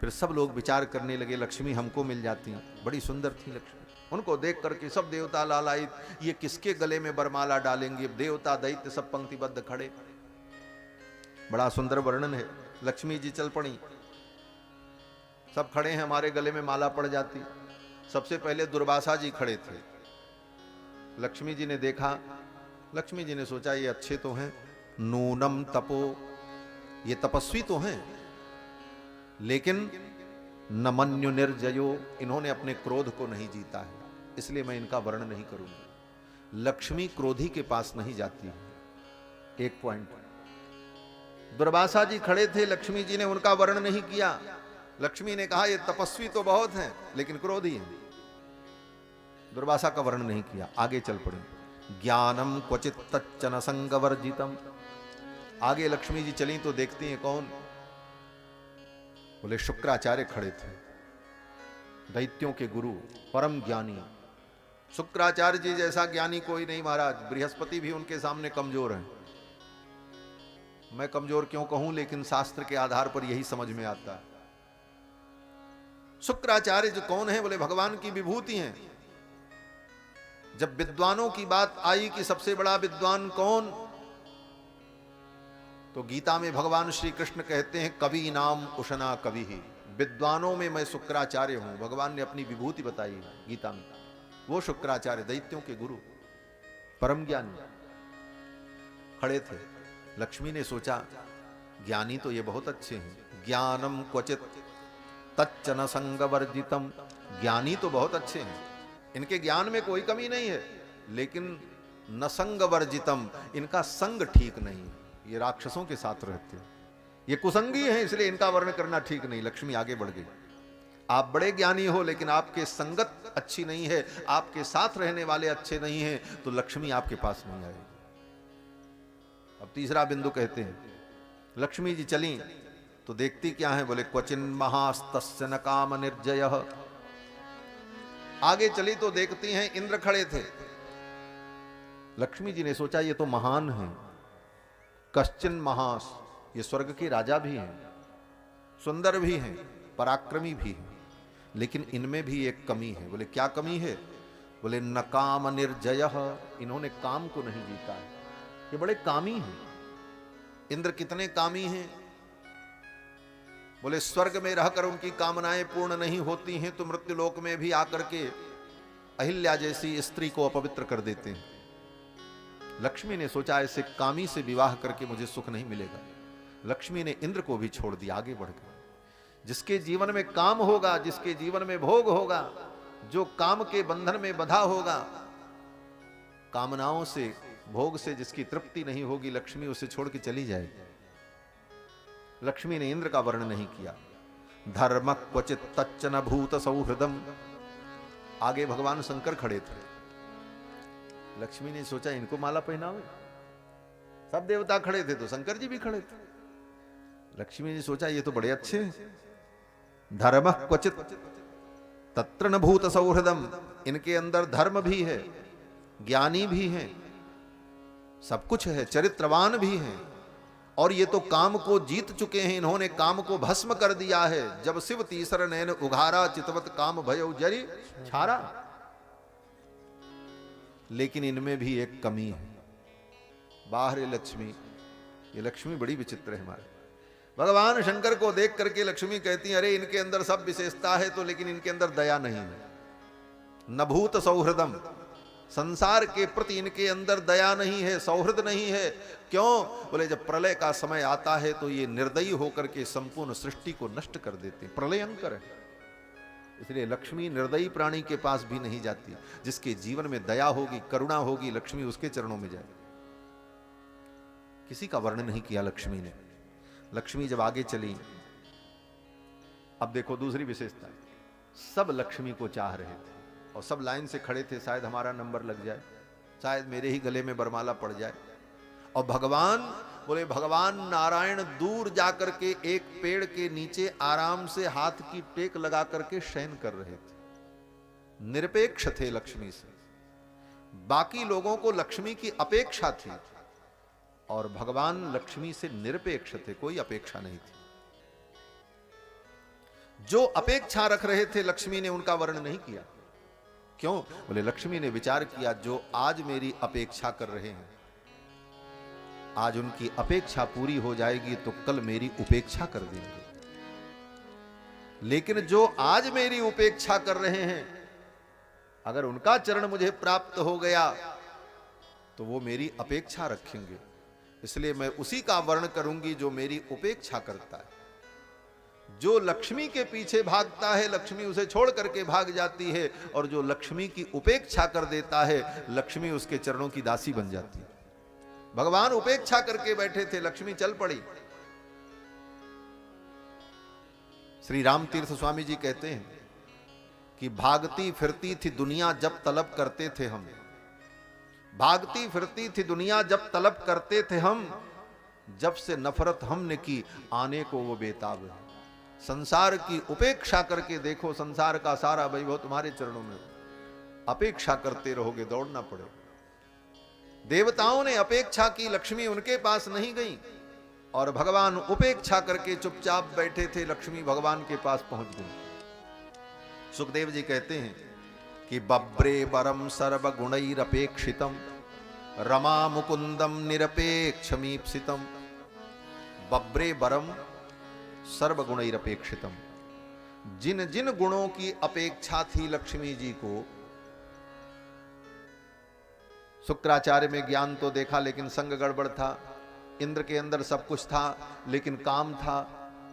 फिर सब लोग विचार करने लगे लक्ष्मी हमको मिल जाती, बड़ी सुंदर थी लक्ष्मी। उनको देख करके सब देवता लालायित, ये किसके गले में बरमाला डालेंगे। देवता दैत्य सब पंक्तिबद्ध खड़े। बड़ा सुंदर वर्णन है। लक्ष्मी जी चल पड़ी, सब खड़े हैं, हमारे गले में माला पड़ जाती। सबसे पहले दुर्वासा जी खड़े थे। लक्ष्मी जी ने देखा, लक्ष्मी जी ने सोचा ये अच्छे तो हैं, नूनम तपो, ये तपस्वी तो हैं, लेकिन नमन्यु निर्जयो, इन्होंने अपने क्रोध को नहीं जीता है, इसलिए मैं इनका वर्ण नहीं करूंगा। लक्ष्मी क्रोधी के पास नहीं जाती है। एक पॉइंट। दुर्वासा जी खड़े थे, लक्ष्मी जी ने उनका वर्ण नहीं किया। लक्ष्मी ने कहा ये तपस्वी तो बहुत हैं लेकिन क्रोधी हैं। दुर्वासा का वर्ण नहीं किया, आगे चल पड़े। ज्ञानम क्वचित तच्चन संगवर्जितम। आगे लक्ष्मी जी चली तो देखती हैं कौन? बोले शुक्राचार्य खड़े थे, दैत्यों के गुरु, परम ज्ञानी। शुक्राचार्य जी जैसा ज्ञानी कोई नहीं महाराज। बृहस्पति भी उनके सामने कमजोर हैं। मैं कमजोर क्यों कहूं, लेकिन शास्त्र के आधार पर यही समझ में आता है। शुक्राचार्य जो कौन है? बोले भगवान की विभूति हैं। जब विद्वानों की बात आई कि सबसे बड़ा विद्वान कौन, तो गीता में भगवान श्री कृष्ण कहते हैं कवि नाम उशना कवि ही। विद्वानों में मैं शुक्राचार्य हूं। भगवान ने अपनी विभूति बताई है गीता में। वो शुक्राचार्य दैत्यों के गुरु, परम ज्ञानी खड़े थे। लक्ष्मी ने सोचा ज्ञानी तो ये बहुत अच्छे हैं। ज्ञानम क्वचित तच्चन संगवर्जितम। ज्ञानी तो बहुत अच्छे हैं, इनके ज्ञान में कोई कमी नहीं है, लेकिन न संगवर्जितम, इनका संग ठीक नहीं है। ये राक्षसों के साथ रहते हैं, ये कुसंगी हैं, इसलिए इनका वर्ण करना ठीक नहीं। लक्ष्मी आगे बढ़ गई। आप बड़े ज्ञानी हो लेकिन आपके संगत अच्छी नहीं है, आपके साथ रहने वाले अच्छे नहीं हैं, तो लक्ष्मी आपके पास नहीं आएगी। अब तीसरा बिंदु कहते हैं, लक्ष्मी जी चली तो देखती क्या है? बोले क्वचिन महास्तस्य न काम निर्जयः। आगे चली तो देखती हैं इंद्र खड़े थे। लक्ष्मी जी ने सोचा ये तो महान है। कश्चिन महास, ये स्वर्ग के राजा भी हैं, सुंदर भी हैं, पराक्रमी भी हैं, लेकिन इनमें भी एक कमी है। बोले क्या कमी है? बोले न काम निर्जयः, इन्होंने काम को नहीं जीता है, ये बड़े कामी हैं। इंद्र कितने कामी हैं? बोले स्वर्ग में रहकर उनकी कामनाएं पूर्ण नहीं होती हैं तो मृत्युलोक में भी आकर के अहिल्या जैसी स्त्री को अपवित्र कर देते हैं। लक्ष्मी ने सोचा ऐसे कामी से विवाह करके मुझे सुख नहीं मिलेगा। लक्ष्मी ने इंद्र को भी छोड़ दिया, आगे बढ़ गए। जिसके जीवन में काम होगा, जिसके जीवन में भोग होगा, जो काम के बंधन में बंधा होगा, कामनाओं से, भोग से जिसकी तृप्ति नहीं होगी, लक्ष्मी उसे छोड़ के चली जाएगी। लक्ष्मी ने इंद्र का वर्ण नहीं किया। धर्म क्वचित तच्चन भूत सौहृदम। आगे भगवान शंकर खड़े थे। लक्ष्मी ने सोचा इनको माला पहनावे, सब देवता खड़े थे तो शंकर जी भी खड़े थे। लक्ष्मी ने सोचा ये तो बड़े अच्छे हैं। धर्म क्वचित तत्र न भूत सौहृदम। इनके अंदर धर्म भी है, ज्ञानी भी है, सब कुछ है, चरित्रवान भी है, और ये तो काम को जीत चुके हैं। इन्होंने काम को भस्म कर दिया है। जब शिव तीसर नैन उघारा, चितवत काम भयउ जरि छारा। लेकिन इनमें भी एक कमी है। बाहर लक्ष्मी, ये लक्ष्मी बड़ी विचित्र है हमारे। भगवान शंकर को देख करके लक्ष्मी कहती है, अरे इनके अंदर सब विशेषता है तो, लेकिन इनके अंदर दया नहीं है। न भूत सौहृदम। संसार के प्रति इनके अंदर दया नहीं है, सौहृद नहीं है। क्यों? बोले जब प्रलय का समय आता है तो ये निर्दयी होकर के संपूर्ण सृष्टि को नष्ट कर देते हैं। प्रलयंकर है, इसलिए लक्ष्मी निर्दयी प्राणी के पास भी नहीं जाती। जिसके जीवन में दया होगी, करुणा होगी, लक्ष्मी उसके चरणों में जाए। किसी का वर्णन नहीं किया लक्ष्मी ने। लक्ष्मी जब आगे चली, अब देखो दूसरी विशेषता, सब लक्ष्मी को चाह रहे थे और सब लाइन से खड़े थे, शायद हमारा नंबर लग जाए, शायद मेरे ही गले में बरमाला पड़ जाए। और भगवान, बोले भगवान नारायण दूर जाकर के एक पेड़ के नीचे आराम से हाथ की टेक लगा करके शयन कर रहे थे। निरपेक्ष थे लक्ष्मी से। बाकी लोगों को लक्ष्मी की अपेक्षा थी और भगवान लक्ष्मी से निरपेक्ष थे, कोई अपेक्षा नहीं थी। जो अपेक्षा रख रहे थे लक्ष्मी ने उनका वर्णन नहीं किया। क्यों? बोले लक्ष्मी ने विचार किया, जो आज मेरी अपेक्षा कर रहे हैं, आज उनकी अपेक्षा पूरी हो जाएगी तो कल मेरी उपेक्षा कर देंगे। लेकिन जो आज मेरी उपेक्षा कर रहे हैं, अगर उनका चरण मुझे प्राप्त हो गया तो वो मेरी अपेक्षा रखेंगे। इसलिए मैं उसी का वर्ण करूंगी जो मेरी उपेक्षा करता है। जो लक्ष्मी के पीछे भागता है, लक्ष्मी उसे छोड़ करके भाग जाती है, और जो लक्ष्मी की उपेक्षा कर देता है, लक्ष्मी उसके चरणों की दासी बन जाती है। भगवान उपेक्षा करके बैठे थे, लक्ष्मी चल पड़ी। श्री राम तीर्थ स्वामी जी कहते हैं कि भागती फिरती थी दुनिया जब तलब करते थे हम। भागती फिरती थी दुनिया जब तलब करते थे हम, जब से नफरत हमने की आने को वो बेताब है। संसार की उपेक्षा करके देखो, संसार का सारा वैभव तुम्हारे चरणों में। अपेक्षा करते रहोगे, दौड़ना पड़े। देवताओं ने अपेक्षा की, लक्ष्मी उनके पास नहीं गई, और भगवान उपेक्षा करके चुपचाप बैठे थे, लक्ष्मी भगवान के पास पहुंच गई। सुखदेव जी कहते हैं कि बब्रे बरम सर्वगुणैरपेक्षितम रमा मुकुंदम निरपेक्षमीप्सितम। बब्रे बरम सर्वगुणैरपेक्षितम। जिन जिन गुणों की अपेक्षा थी लक्ष्मी जी को, शुक्राचार्य में ज्ञान तो देखा लेकिन संग गड़बड़ था। इंद्र के अंदर सब कुछ था लेकिन काम था।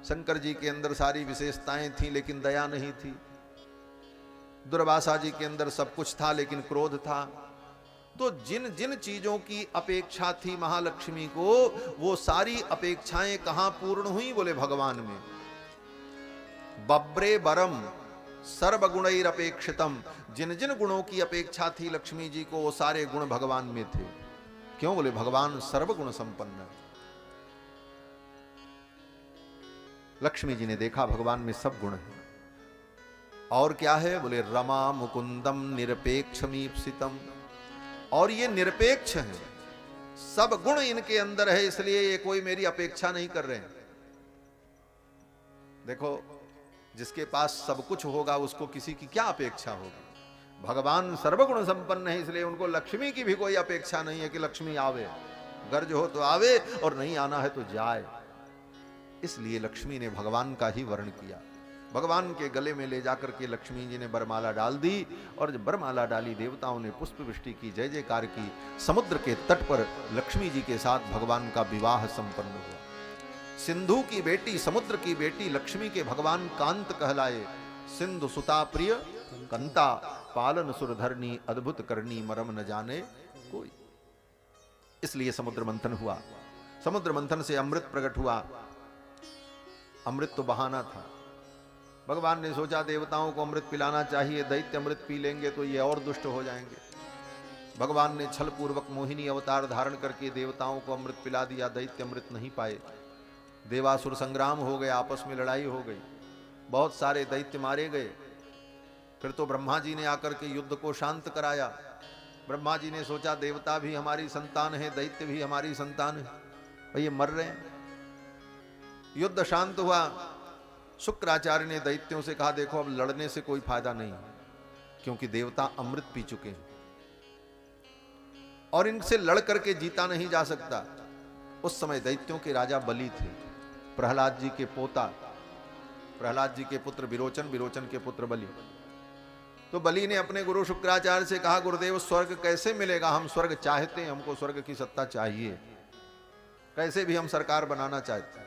शंकर जी के अंदर सारी विशेषताएं थी लेकिन दया नहीं थी। दुर्वासा जी के अंदर सब कुछ था लेकिन क्रोध था। तो जिन जिन चीजों की अपेक्षा थी महालक्ष्मी को, वो सारी अपेक्षाएं कहां पूर्ण हुई? बोले भगवान में। बब्रे बरम सर्वगुणैरपेक्षितम। जिन जिन गुणों की अपेक्षा थी लक्ष्मी जी को, वो सारे गुण भगवान में थे। क्यों? बोले भगवान सर्वगुण संपन्न है। लक्ष्मी जी ने देखा भगवान में सब गुण है। और क्या है? बोले रमा मुकुंदम निरपेक्षमीप्सितम। और ये निरपेक्ष है, सब गुण इनके अंदर है, इसलिए ये कोई मेरी अपेक्षा नहीं कर रहे हैं। देखो, जिसके पास सब कुछ होगा उसको किसी की क्या अपेक्षा होगी? भगवान सर्वगुण संपन्न है, इसलिए उनको लक्ष्मी की भी कोई अपेक्षा नहीं है कि लक्ष्मी आवे, गर्ज हो तो आवे और नहीं आना है तो जाए। इसलिए लक्ष्मी ने भगवान का ही वर्ण किया। भगवान के गले में ले जाकर के लक्ष्मी जी ने बरमाला डाल दी, और जब बरमाला डाली देवताओं ने पुष्प वृष्टि की, जय जयकार की। समुद्र के तट पर लक्ष्मी जी के साथ भगवान का विवाह संपन्न हुआ। सिंधु की बेटी, समुद्र की बेटी लक्ष्मी के भगवान कांत कहलाए। सिंधु सुता प्रिय कंता, पालन सुरधरनी, अद्भुत करनी, मरम न जाने कोई। इसलिए समुद्र मंथन हुआ। समुद्र मंथन से अमृत प्रकट हुआ। अमृत तो बहाना था। भगवान ने सोचा देवताओं को अमृत पिलाना चाहिए, दैत्य अमृत पी लेंगे तो ये और दुष्ट हो जाएंगे। भगवान ने छल पूर्वक मोहिनी अवतार धारण करके देवताओं को अमृत पिला दिया। दैत्य अमृत नहीं पाए। देवासुर संग्राम हो गया, आपस में लड़ाई हो गई, बहुत सारे दैत्य मारे गए। फिर तो ब्रह्मा जी ने आकर के युद्ध को शांत कराया। ब्रह्मा जी ने सोचा देवता भी हमारी संतान है, दैत्य भी हमारी संतान है, भाई ये मर रहे हैं। युद्ध शांत हुआ। शुक्राचार्य ने दैत्यों से कहा देखो अब लड़ने से कोई फायदा नहीं, क्योंकि देवता अमृत पी चुके हैं और इनसे लड़ करके जीता नहीं जा सकता। उस समय दैत्यों के राजा बलि थे, प्रहलाद जी के पोता, प्रहलाद जी के पुत्र विरोचन, विरोचन के पुत्र बलि। तो बलि ने अपने गुरु शुक्राचार्य से कहा गुरुदेव स्वर्ग कैसे मिलेगा, हम स्वर्ग चाहते हैं, हमको स्वर्ग की सत्ता चाहिए, कैसे भी हम सरकार बनाना चाहते हैं।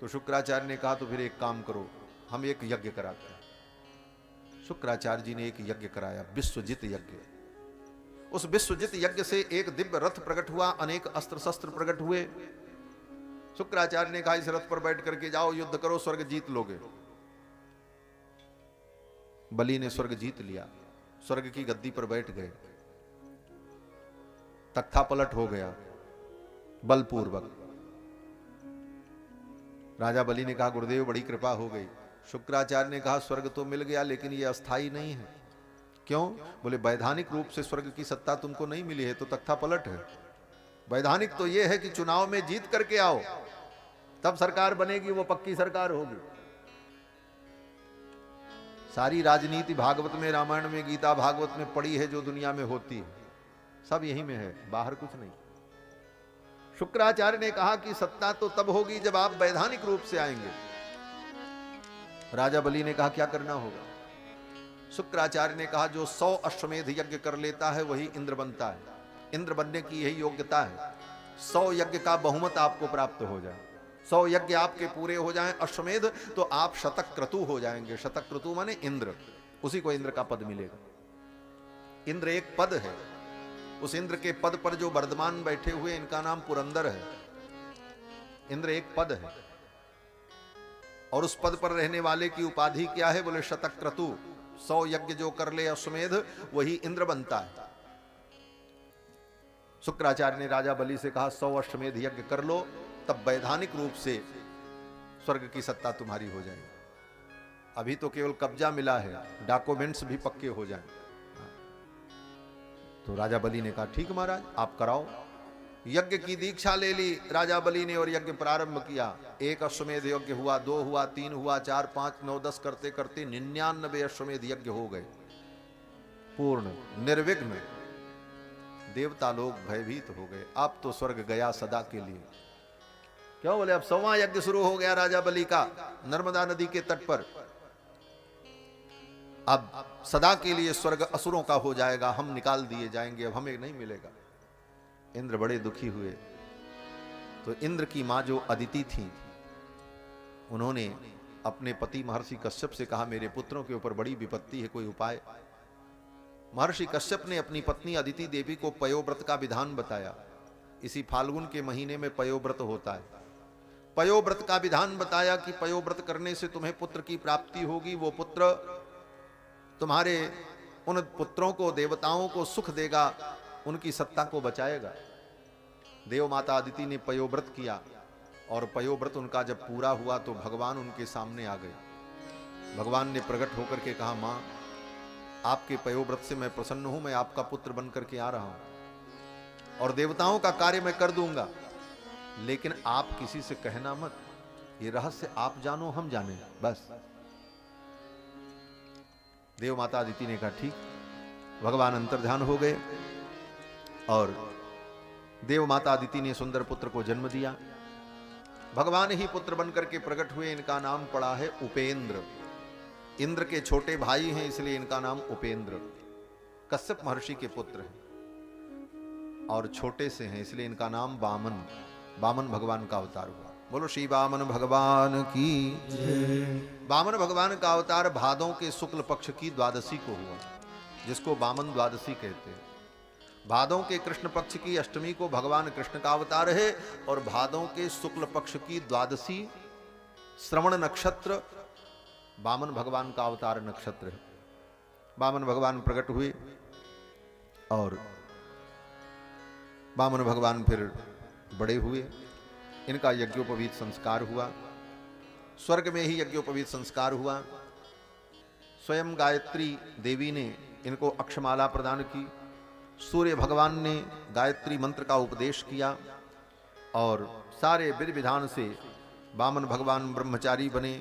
तो शुक्राचार्य ने कहा तो फिर एक काम करो, हम एक यज्ञ कराते हैं। शुक्राचार्य जी ने एक यज्ञ कराया, विश्वजित यज्ञ। उस विश्वजित यज्ञ से एक दिव्य रथ प्रकट हुआ, अनेक अस्त्र शस्त्र प्रकट हुए। शुक्राचार्य ने कहा इस रथ पर बैठ करके जाओ, युद्ध करो, स्वर्ग जीत लोगे। बलि ने स्वर्ग जीत लिया, स्वर्ग की गद्दी पर बैठ गए। तख्ता पलट हो गया बलपूर्वक। राजा बलि ने कहा गुरुदेव बड़ी कृपा हो गई। शुक्राचार्य ने कहा स्वर्ग तो मिल गया लेकिन यह अस्थाई नहीं है। क्यों? बोले वैधानिक रूप से स्वर्ग की सत्ता तुमको नहीं मिली है तो तख्ता पलट है। वैधानिक तो यह है कि चुनाव में जीत करके आओ, तब सरकार बनेगी, वो पक्की सरकार होगी। सारी राजनीति भागवत में, रामायण में, गीता भागवत में पड़ी है, जो दुनिया में होती है सब यही में है, बाहर कुछ नहीं। शुक्राचार्य ने कहा कि सत्ता तो तब होगी जब आप वैधानिक रूप से आएंगे। राजा बलि ने कहा क्या करना होगा? शुक्राचार्य ने कहा जो 100 अश्वमेध यज्ञ कर लेता है वही इंद्र बनता है। इंद्र बनने की यही योग्यता है। 100 यज्ञ का बहुमत आपको प्राप्त हो जाए, 100 यज्ञ आपके पूरे हो जाएं अश्वमेध, तो आप शतक्रतु हो जाएंगे। शतक्रतु माने इंद्र, उसी को इंद्र का पद मिलेगा। इंद्र एक पद है, उस इंद्र के पद पर जो वर्धमान बैठे हुए इनका नाम पुरंदर है। इंद्र एक पद है और उस पद पर रहने वाले की उपाधि क्या है? बोले शतक्रतु। 100 यज्ञ जो कर ले अश्वमेध वही इंद्र बनता है। शुक्राचार्य ने राजा बलि से कहा 100 अश्वमेध यज्ञ कर लो, तब वैधानिक रूप से स्वर्ग की सत्ता तुम्हारी हो जाएगी। अभी तो केवल कब्जा मिला है, डॉक्यूमेंट्स भी पक्के हो जाएं। तो राजा बलि ने कहा ठीक महाराज आप कराओ। यज्ञ की दीक्षा ले ली राजा बलि ने और यज्ञ प्रारंभ किया। 1 अश्वमेध यज्ञ हुआ, 2 हुआ, 3 हुआ, 4, 5, 9, 10 करते करते 99 अश्वमेध यज्ञ हो गए, पूर्ण निर्विघ्न। देवता लोग भयभीत हो गए, अब तो स्वर्ग गया सदा के लिए। क्यों? बोले अब 100वां यज्ञ शुरू हो गया राजा बलि का नर्मदा नदी के तट पर। अब सदा के लिए स्वर्ग असुरों का हो जाएगा, हम निकाल दिए जाएंगे, अब हमें नहीं मिलेगा। इंद्र बड़े दुखी हुए। तो इंद्र की मां जो अदिति थी, उन्होंने अपने पति महर्षि कश्यप से कहा मेरे पुत्रों के ऊपर बड़ी विपत्ति है, कोई उपाय। महर्षि कश्यप ने अपनी पत्नी अदिति देवी को पयोव्रत का विधान बताया। इसी फाल्गुन के महीने में पयोव्रत होता है। पयोव्रत का विधान बताया कि पयोव्रत करने से तुम्हें पुत्र की प्राप्ति होगी, वो पुत्र तुम्हारे उन पुत्रों को, देवताओं को सुख देगा, उनकी सत्ता को बचाएगा। देव माता अदिति ने पयोव्रत किया और पयोव्रत उनका जब पूरा हुआ तो भगवान उनके सामने आ गए। भगवान ने प्रकट होकर के कहा मां आपके पयोव्रत से मैं प्रसन्न हूं, मैं आपका पुत्र बन करके आ रहा हूं और देवताओं का कार्य मैं कर दूंगा, लेकिन आप किसी से कहना मत, ये रहस्य आप जानो हम जाने बस। देव माता अदिति ने कहा ठीक। भगवान अंतर्ध्यान हो गए और देव माता अदिति ने सुंदर पुत्र को जन्म दिया। भगवान ही पुत्र बनकर के प्रकट हुए। इनका नाम पड़ा है उपेंद्र। इंद्र के छोटे भाई हैं इसलिए इनका नाम उपेंद्र। कश्यप महर्षि के पुत्र हैं और छोटे से हैं इसलिए इनका नाम वामन। वामन भगवान का अवतार हुआ। बोलो श्री वामन भगवान की। वामन भगवान का अवतार भादों के शुक्ल पक्ष की द्वादशी को हुआ, जिसको वामन द्वादशी कहते हैं। भादों के कृष्ण पक्ष की अष्टमी को भगवान कृष्ण का अवतार है, और भादों के शुक्ल पक्ष की द्वादशी श्रवण नक्षत्र वामन भगवान का अवतार नक्षत्र है। वामन भगवान प्रकट हुए और वामन भगवान फिर बड़े हुए। इनका यज्ञोपवीत संस्कार हुआ, स्वर्ग में ही यज्ञोपवीत संस्कार हुआ। स्वयं गायत्री देवी ने इनको अक्षमाला प्रदान की। सूर्य भगवान ने गायत्री मंत्र का उपदेश किया, और सारे विधि विधान से वामन भगवान ब्रह्मचारी बने,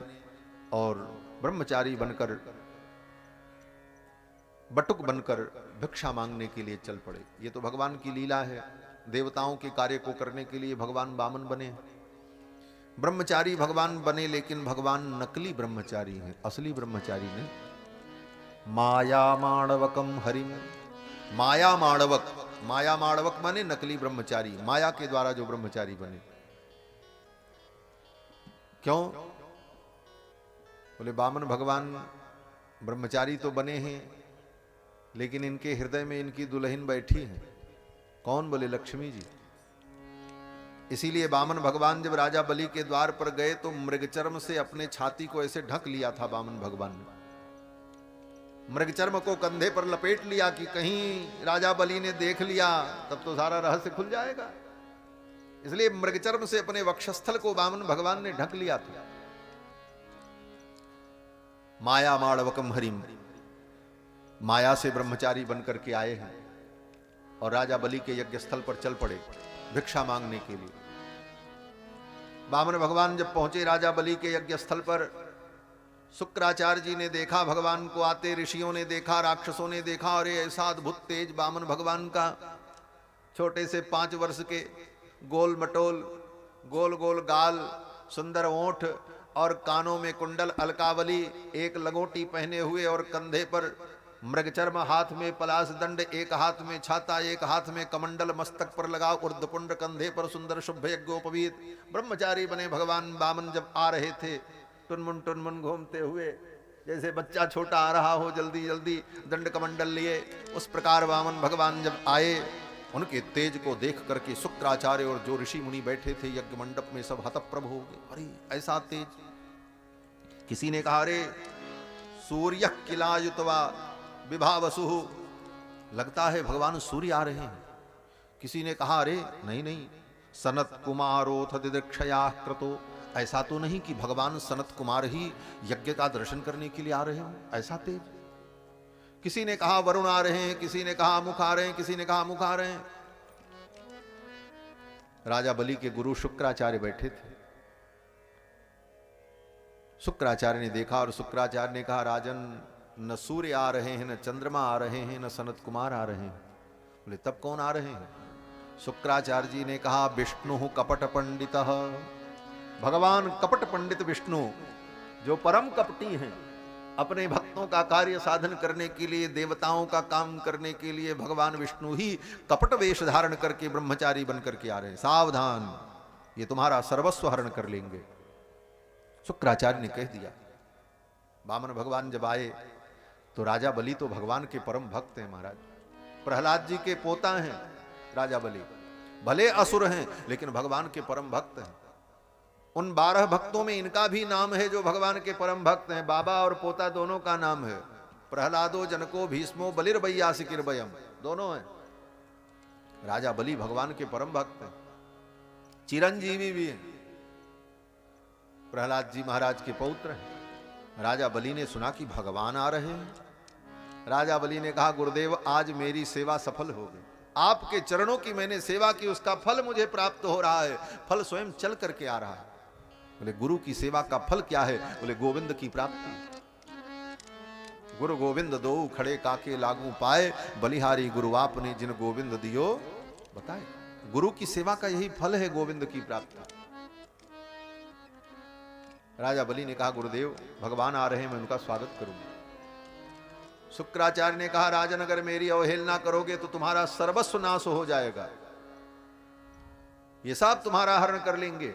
और ब्रह्मचारी बनकर बटुक बनकर भिक्षा मांगने के लिए चल पड़े। ये तो भगवान की लीला है। देवताओं के कार्य को करने के लिए भगवान वामन बने। ब्रह्मचारी भगवान बने, लेकिन भगवान नकली ब्रह्मचारी हैं, असली ब्रह्मचारी नहीं। माया माणवकम हरिम, माया माणवक, माया माणवक माने नकली ब्रह्मचारी, माया के द्वारा जो ब्रह्मचारी बने। क्यों? बोले वामन भगवान ब्रह्मचारी तो बने हैं, लेकिन इनके हृदय में इनकी दुल्हन बैठी है। कौन? बोले लक्ष्मी जी। इसीलिए वामन भगवान जब राजा बलि के द्वार पर गए तो मृगचर्म से अपने छाती को ऐसे ढक लिया था वामन भगवान ने। मृगचर्म को कंधे पर लपेट लिया कि कहीं राजा बलि ने देख लिया तब तो सारा रहस्य खुल जाएगा। इसलिए मृगचर्म से अपने वक्षस्थल को वामन भगवान ने ढक लिया था। माया माणवकम हरिम, माया से ब्रह्मचारी बनकर के आए हैं, और राजा बलि के यज्ञ स्थल पर चल पड़े भिक्षा मांगने के लिए। वामन भगवान जब पहुंचे राजा बलि के यज्ञ स्थल पर, शुक्राचार्य जी ने देखा भगवान को आते, ऋषियों ने देखा, राक्षसों ने देखा, और ये ऐसा अद्भुत तेज वामन भगवान का। छोटे से 5 वर्ष के, गोल मटोल, गोल गोल गाल, सुंदर ओंठ, और कानों में कुंडल, अलकावली, एक लंगोटी पहने हुए, और कंधे पर मृगचर्म, हाथ में पलाश दंड, एक हाथ में छाता, एक हाथ में कमंडल, मस्तक पर लगा ऊर्ध्वपुंड, कंधे पर सुंदर शुभ यज्ञोपवीत ब्रह्मचारी बने भगवान वामन जब आ रहे थे, टुनमुन घूमते हुए, जैसे बच्चा छोटा आ रहा हो जल्दी जल्दी दंड कमंडल लिए, उस प्रकार वामन भगवान जब आए, उनके तेज को देख करके शुक्राचार्य और जो ऋषि मुनि बैठे थे यज्ञ मंडप में सब हतप्रभ हो गए। अरे ऐसा तेज! किसी ने कहा अरे सूर्य किलायुतवा विभावसु, लगता है भगवान सूर्य आ रहे हैं। किसी ने कहा अरे नहीं नहीं, सनत कुमारोथ दिदृक्षया क्रतो, ऐसा तो नहीं कि भगवान सनत कुमार ही यज्ञ का दर्शन करने के लिए आ रहे हो, ऐसा तेज। किसी ने कहा वरुण आ रहे हैं, किसी ने कहा मुख आ रहे हैं, किसी ने कहा मुख आ रहे हैं। राजा बलि के गुरु शुक्राचार्य बैठे थे। शुक्राचार्य ने देखा और शुक्राचार्य ने कहा राजन, न सूर्य आ रहे हैं, न चंद्रमा आ रहे हैं, न सनत कुमार आ रहे हैं। बोले तब कौन आ रहे हैं? शुक्राचार्य जी ने कहा विष्णु कपट पंडित, भगवान कपट पंडित विष्णु, जो परम कपटी हैं, अपने भक्तों का कार्य साधन करने के लिए, देवताओं का काम करने के लिए भगवान विष्णु ही कपट वेश धारण करके ब्रह्मचारी बनकर के आ रहे हैं। सावधान, ये तुम्हारा सर्वस्व हरण कर लेंगे। शुक्राचार्य ने कह दिया। वामन भगवान जब आए तो राजा बलि तो भगवान के परम भक्त हैं महाराज, प्रहलाद जी के पोता हैं राजा बलि, भले असुर हैं लेकिन भगवान के परम भक्त हैं। उन 12 भक्तों में इनका भी नाम है जो भगवान के परम भक्त हैं। बाबा और पोता दोनों का नाम है, प्रहलादो जनको भीष्मो बलिर्वैयासिकिर्वयम्, दोनों हैं। राजा बलि भगवान के परम भक्त हैं, चिरंजीवी भी हैं, प्रहलाद जी महाराज के पौत्र हैं। राजा बलि ने सुना कि भगवान आ रहे हैं। राजा बलि ने कहा गुरुदेव आज मेरी सेवा सफल हो गई, आपके चरणों की मैंने सेवा की, उसका फल मुझे प्राप्त हो रहा है, फल स्वयं चल करके आ रहा है। बोले गुरु की सेवा का फल क्या है? बोले गोविंद की प्राप्ति। गुरु गोविंद दो खड़े काके लागू पाए, बलिहारी गुरु आपने जिन गोविंद दियो बताए। गुरु की सेवा का यही फल है गोविंद की प्राप्ति। राजा बलि ने कहा गुरुदेव भगवान आ रहे हैं, मैं उनका स्वागत करूंगा। शुक्राचार्य ने कहा राजन अगर मेरी अवहेलना करोगे तो तुम्हारा सर्वस्व नाश हो जाएगा। ये सब तुम्हारा हरण कर लेंगे।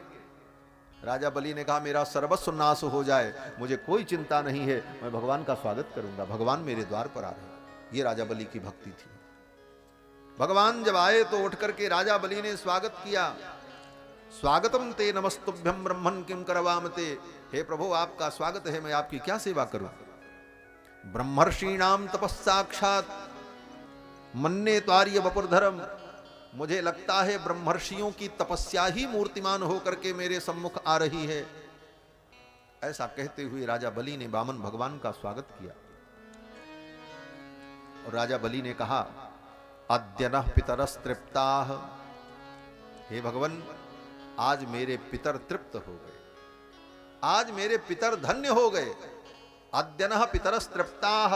राजा बलि ने कहा मेरा सर्वस्व नाश हो जाए, मुझे कोई चिंता नहीं है, मैं भगवान का स्वागत करूंगा, भगवान मेरे द्वार पर आ रहे हैं। ये राजा बलि की भक्ति थी। भगवान जब आए तो उठ करके राजा बलि ने स्वागत किया। स्वागतम ते नमस्तुभ्यम ब्रह्मन् किम करवामते। हे प्रभु आपका स्वागत है, मैं आपकी क्या सेवा करूं। ब्रह्मर्षीणाम तपस्साक्षात मन्ने त्वार्य वपुर्धरम। मुझे लगता है ब्रह्मर्षियों की तपस्या ही मूर्तिमान होकर के मेरे सम्मुख आ रही है। ऐसा कहते हुए राजा बलि ने वामन भगवान का स्वागत किया। और राजा बलि ने कहा अद्य नः पितरस्तृप्ताः। हे भगवान आज मेरे पितर तृप्त हो गए, आज मेरे पितर धन्य हो गए। अद्य नः पितरस्तृप्ताः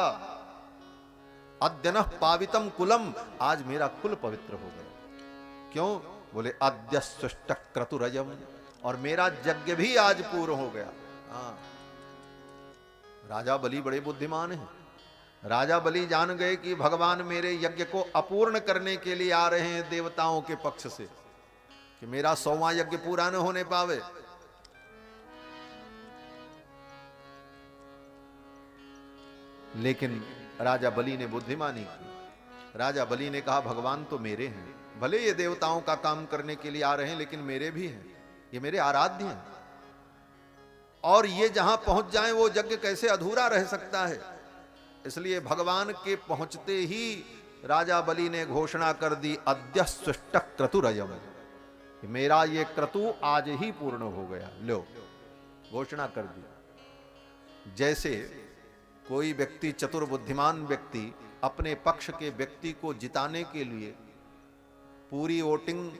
अद्य नः पावितम कुलम। आज मेरा कुल पवित्र हो गया। क्यों? बोले अद्य सृष्ट क्रतुरयम, और मेरा यज्ञ भी आज पूर्ण हो गया। हाँ, राजा बलि बड़े बुद्धिमान हैं। राजा बलि जान गए कि भगवान मेरे यज्ञ को अपूर्ण करने के लिए आ रहे हैं देवताओं के पक्ष से, कि मेरा 100वां यज्ञ पूरा न होने पावे। लेकिन राजा बलि ने बुद्धिमानी की। राजा बलि ने कहा भगवान तो मेरे हैं, भले ये देवताओं का काम करने के लिए आ रहे हैं, लेकिन मेरे भी हैं, ये मेरे आराध्य हैं। और ये जहां पहुंच जाएं वो यज्ञ कैसे अधूरा रह सकता है। इसलिए भगवान के पहुंचते ही राजा बलि ने घोषणा कर दी अद्य सृष्ट क्रतुरयम। मेरा ये क्रतु आज ही पूर्ण हो गया। लो, घोषणा कर दी। जैसे कोई व्यक्ति, चतुर बुद्धिमान व्यक्ति, अपने पक्ष के व्यक्ति को जिताने के लिए पूरी वोटिंग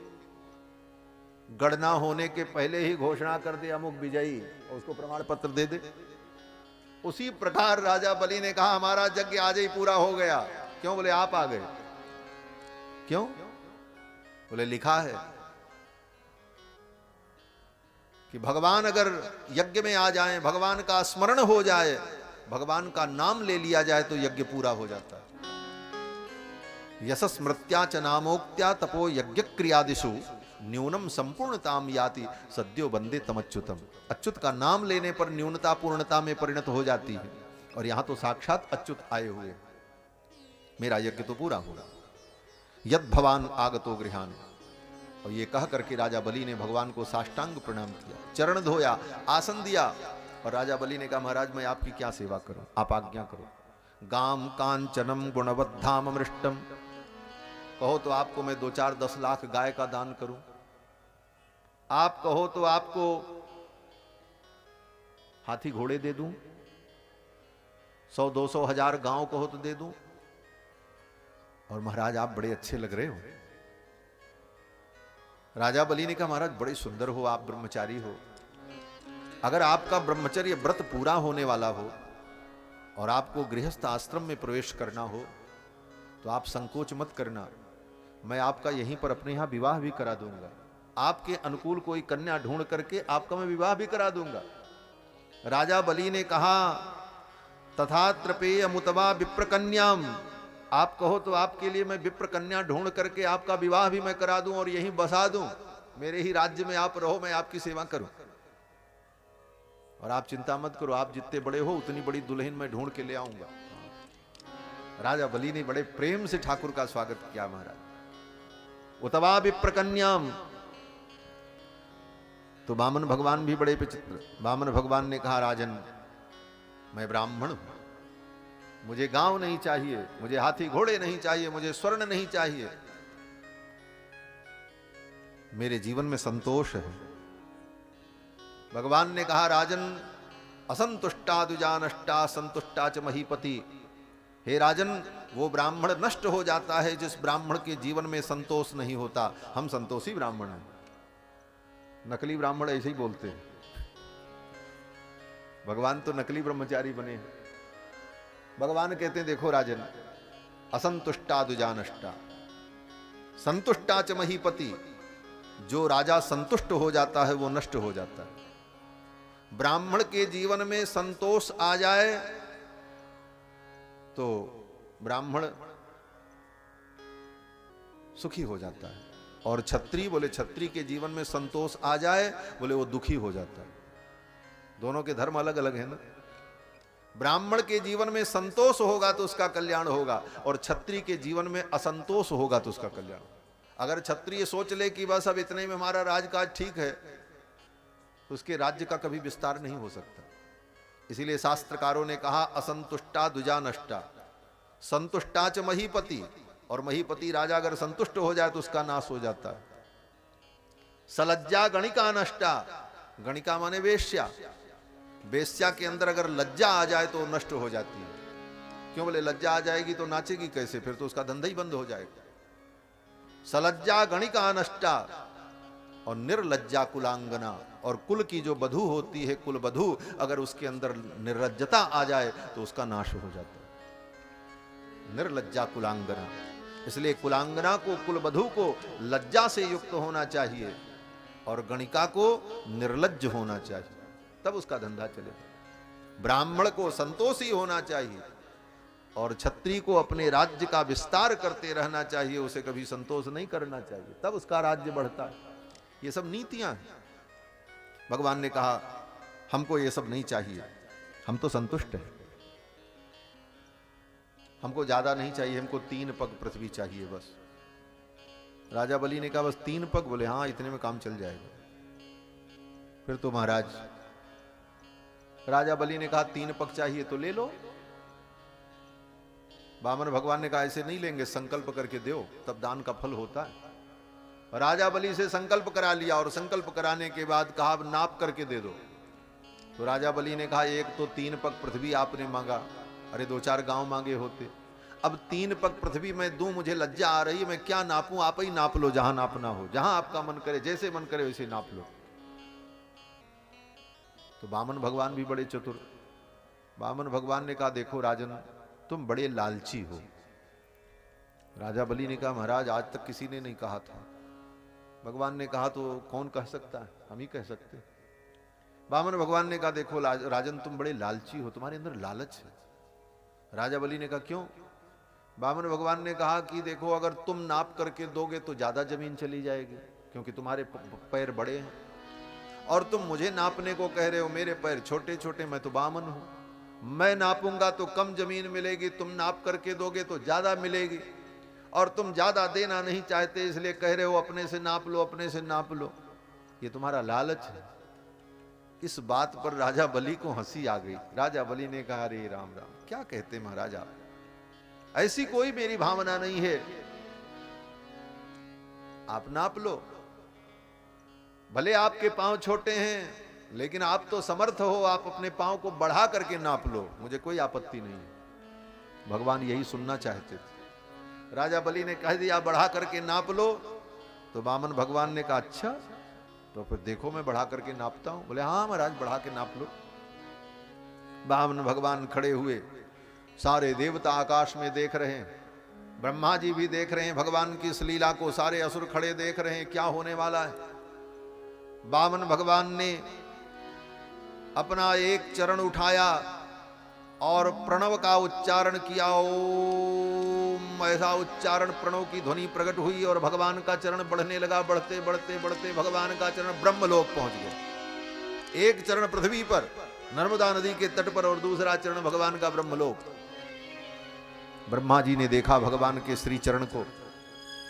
गणना होने के पहले ही घोषणा कर दे अमुक विजयी, और उसको प्रमाण पत्र दे दे। उसी प्रकार राजा बलि ने कहा हमारा यज्ञ आज ही पूरा हो गया। क्यों? बोले आप आ गए। क्यों? बोले लिखा है कि भगवान अगर यज्ञ में आ जाए, भगवान का स्मरण हो जाए, भगवान का नाम ले लिया जाए तो यज्ञ पूरा हो जाता है। यशस्मृत्या च नामोक्त्या तपो यज्ञ क्रियादिषु न्यूनम संपूर्णताम याति सद्यो बंदे तमच्युतम। अच्युत का नाम लेने पर न्यूनता पूर्णता में परिणत हो जाती है। और यहां तो साक्षात अच्युत आए हुए, मेरा यज्ञ तो पूरा होगा। यद भवान आगतो गृहान। और ये कह करके राजा बलि ने भगवान को साष्टांग प्रणाम किया, चरण धोया, आसन दिया। और राजा बलि ने कहा महाराज मैं आपकी क्या सेवा करूं, आप आज्ञा करो। गाम कांचनम गुणवद्धाम अमृष्टम। कहो तो आपको मैं 2-4-10 लाख गाय का दान करूं। आप कहो तो आपको हाथी घोड़े दे दूं। 100-200 हजार गांव कहो तो दे दूं। और महाराज आप बड़े अच्छे लग रहे हो। राजा बलि ने कहा महाराज बड़े सुंदर हो, आप ब्रह्मचारी हो। अगर आपका ब्रह्मचर्य व्रत पूरा होने वाला हो और आपको गृहस्थ आश्रम में प्रवेश करना हो तो आप संकोच मत करना, मैं आपका यहीं पर अपने यहां विवाह भी करा दूंगा। आपके अनुकूल कोई कन्या ढूंढ करके आपका मैं विवाह भी करा दूंगा। राजा बलि ने कहा तथा त्रपेय मुतवा विप्र कन्याम। आप कहो तो आपके लिए मैं विप्र कन्या ढूंढ करके आपका विवाह भी मैं करा दूं और यहीं बसा दूं। मेरे ही राज्य में आप रहो, मैं आपकी सेवा करूं। और आप चिंता मत करो, आप जितने बड़े हो उतनी बड़ी दुल्हन मैं ढूंढ के ले आऊंगा। राजा बलि ने बड़े प्रेम से ठाकुर का स्वागत किया महाराज। उतवा विप्र कन्याम। तो वामन भगवान भी बड़े विचित्र। वामन भगवान ने कहा राजन मैं ब्राह्मण हूं, मुझे गांव नहीं चाहिए, मुझे हाथी घोड़े नहीं चाहिए, मुझे स्वर्ण नहीं चाहिए, मेरे जीवन में संतोष है। भगवान ने कहा राजन असंतुष्टा दुजा नष्टा संतुष्टा च महीपति। हे राजन वो ब्राह्मण नष्ट हो जाता है जिस ब्राह्मण के जीवन में संतोष नहीं होता। हम संतोषी ब्राह्मण हैं, नकली ब्राह्मण ऐसे ही बोलते हैं। भगवान तो नकली ब्रह्मचारी बने हैं। भगवान कहते हैं देखो राजन असंतुष्टा दुजा नष्टा संतुष्टा च महीपति। जो राजा संतुष्ट हो जाता है वो नष्ट हो जाता है। ब्राह्मण के जीवन में संतोष आ जाए तो ब्राह्मण सुखी हो जाता है। और क्षत्रिय, बोले क्षत्रिय के जीवन में संतोष आ जाए, बोले वो दुखी हो जाता है। दोनों के धर्म अलग अलग है ना। ब्राह्मण के जीवन में संतोष होगा तो उसका कल्याण होगा, और क्षत्रिय के जीवन में असंतोष होगा तो उसका कल्याण। अगर क्षत्रिय सोच ले कि बस अब इतने में हमारा राजकाज ठीक है, तो उसके राज्य का कभी विस्तार नहीं हो सकता। इसीलिए शास्त्रकारों ने कहा असंतुष्टा द्विजा नष्टा, संतुष्टा च महीपति, और महीपति राजा अगर संतुष्ट हो जाए तो उसका नाश हो जाता है। सलज्जा गणिका नष्टा, गणिका माने वेश्या, वेश्या के अंदर अगर लज्जा आ जाए तो नष्ट हो जाती है। क्यों? बोले लज्जा आ जाएगी तो नाचेगी कैसे, फिर तो उसका धंधा ही बंद हो जाएगा। सलज्जा गणिका नष्टा, और निर्लज्जा कुलांगना, और कुल की जो बधू होती है, कुल बधू, अगर उसके अंदर निर्लज्जता आ जाए तो उसका नाश हो जाता है। निर्लज्जा कुलांगना, इसलिए कुलांगना को, कुल बधू को लज्जा से युक्त होना चाहिए, और गणिका को निर्लज्ज होना चाहिए, तब उसका धंधा चलेगा। ब्राह्मण को संतोषी होना चाहिए, और क्षत्रिय को अपने राज्य का विस्तार करते रहना चाहिए, उसे कभी संतोष नहीं करना चाहिए, तब उसका राज्य बढ़ता है। ये सब नीतियां हैं। भगवान ने कहा हमको ये सब नहीं चाहिए, हम तो संतुष्ट हैं, हमको ज्यादा नहीं चाहिए, हमको 3 पग पृथ्वी चाहिए बस। राजा बलि ने कहा बस 3 पग, बोले हाँ इतने में काम चल जाएगा। फिर तो महाराज, राजा बलि ने कहा 3 पग चाहिए तो ले लो। वामन भगवान ने कहा ऐसे नहीं लेंगे, संकल्प करके दो, तब दान का फल होता है। राजा बलि से संकल्प करा लिया, और संकल्प कराने के बाद कहा अब नाप करके दे दो। तो राजा बलि ने कहा एक तो 3 पग पृथ्वी आपने मांगा, अरे 2-4 गांव मांगे होते, अब 3 पग पृथ्वी मैं दूं, मुझे लज्जा आ रही है, मैं क्या नापूं, आप ही नाप लो, जहां नापना हो, जहां आपका मन करे, जैसे मन करे वैसे नाप लो। तो वामन भगवान भी बड़े चतुर। वामन भगवान ने कहा देखो राजन, तुम बड़े लालची हो। राजा बलि ने कहा महाराज आज तक किसी ने नहीं कहा था। भगवान ने कहा तो कौन कह सकता है, हम ही कह सकते। वामन भगवान ने कहा देखो राजन तुम बड़े लालची हो, तुम्हारे अंदर लालच है। राजा बलि ने कहा क्यों? वामन भगवान ने कहा कि देखो अगर तुम नाप करके दोगे तो ज्यादा जमीन चली जाएगी, क्योंकि तुम्हारे पैर बड़े हैं, और तुम मुझे नापने को कह रहे हो, मेरे पैर छोटे छोटे, मैं तो वामन हूं, मैं नापूंगा तो कम जमीन मिलेगी, तुम नाप करके दोगे तो ज्यादा मिलेगी, और तुम ज्यादा देना नहीं चाहते इसलिए कह रहे हो अपने से नाप लो, अपने से नाप लो। ये तुम्हारा लालच है। इस बात पर राजा बलि को हंसी आ गई। राजा बलि ने कहा अरे राम राम, क्या कहते महाराज आप, ऐसी कोई मेरी भावना नहीं है, आप नाप लो, भले आपके पांव छोटे हैं लेकिन आप तो समर्थ हो, आप अपने पांव को बढ़ा करके नाप लो, मुझे कोई आपत्ति नहीं है। भगवान यही सुनना चाहते थे। राजा बलि ने कह दिया बढ़ा करके नाप लो, तो वामन भगवान ने कहा अच्छा तो फिर देखो मैं बढ़ा करके नापता हूं। बोले हाँ महाराज बढ़ा के नाप लो। वामन भगवान खड़े हुए, सारे देवता आकाश में देख रहे हैं, ब्रह्मा जी भी देख रहे हैं भगवान की इस लीला को, सारे असुर खड़े देख रहे हैं क्या होने वाला है। वामन भगवान ने अपना एक चरण उठाया और प्रणव का उच्चारण किया, ओम, ऐसा उच्चारण प्रणव की ध्वनि प्रकट हुई और भगवान का चरण बढ़ने लगा। बढ़ते बढ़ते बढ़ते भगवान का चरण ब्रह्मलोक पहुंच गया। एक चरण पृथ्वी पर नर्मदा नदी के तट पर और दूसरा चरण भगवान का ब्रह्मलोक। ब्रह्मा जी ने देखा भगवान के श्री चरण को,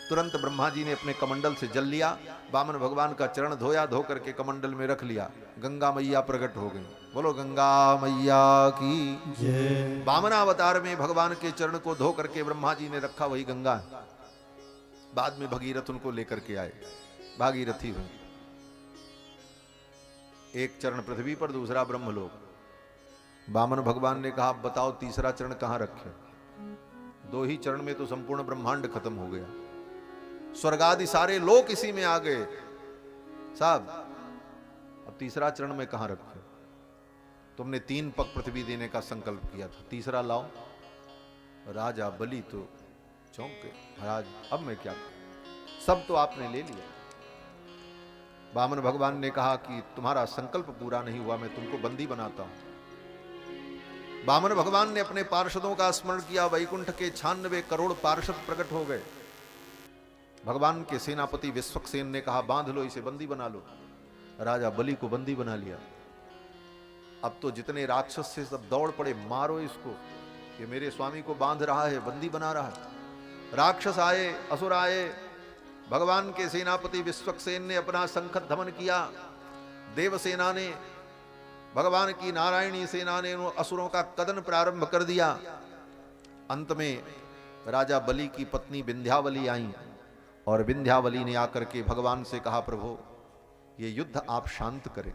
तुरंत ब्रह्मा जी ने अपने कमंडल से जल लिया, वामन भगवान का चरण धोया, धो करके कमंडल में रख लिया। गंगा मैया प्रकट हो गई। बोलो गंगा मैया की जय। वामनावतार में भगवान के चरण को धो करके ब्रह्मा जी ने रखा, वही गंगा है। बाद में भगीरथ उनको लेकर के आए, भागीरथी हुई। एक चरण पृथ्वी पर, दूसरा ब्रह्मलोक। वामन भगवान ने कहा बताओ तीसरा चरण कहां रखे? 2 ही चरण में तो संपूर्ण ब्रह्मांड खत्म हो गया, स्वर्ग आदि सारे लोक इसी में आ गए साहब, अब तीसरा चरण में कहां रखे? तुमने 3 पग पृथ्वी देने का संकल्प किया था, तीसरा लाओ। राजा बलि तो चौंके, महाराज अब मैं क्या करूं, सब तो आपने ले लिया। वामन भगवान ने कहा कि तुम्हारा संकल्प पूरा नहीं हुआ, मैं तुमको बंदी बनाता हूं। वामन भगवान ने अपने पार्षदों का स्मरण किया, वैकुंठ के 96 करोड़ पार्षद प्रकट हो गए। भगवान के सेनापति विश्वक्सेन ने कहा बांध लो इसे, बंदी बना लो। राजा बलि को बंदी बना लिया। अब तो जितने राक्षस से सब दौड़ पड़े, मारो इसको, ये मेरे स्वामी को बांध रहा है, बंदी बना रहा है। राक्षस आए, असुर आए, भगवान के सेनापति विश्वक्सेन ने अपना संखत धमन किया। देवसेना ने, भगवान की नारायणी सेना ने उन असुरों का कदन प्रारंभ कर दिया। अंत में राजा बलि की पत्नी विंध्यावली आई और विंध्यावली ने आकर के भगवान से कहा, प्रभु ये युद्ध आप शांत करें,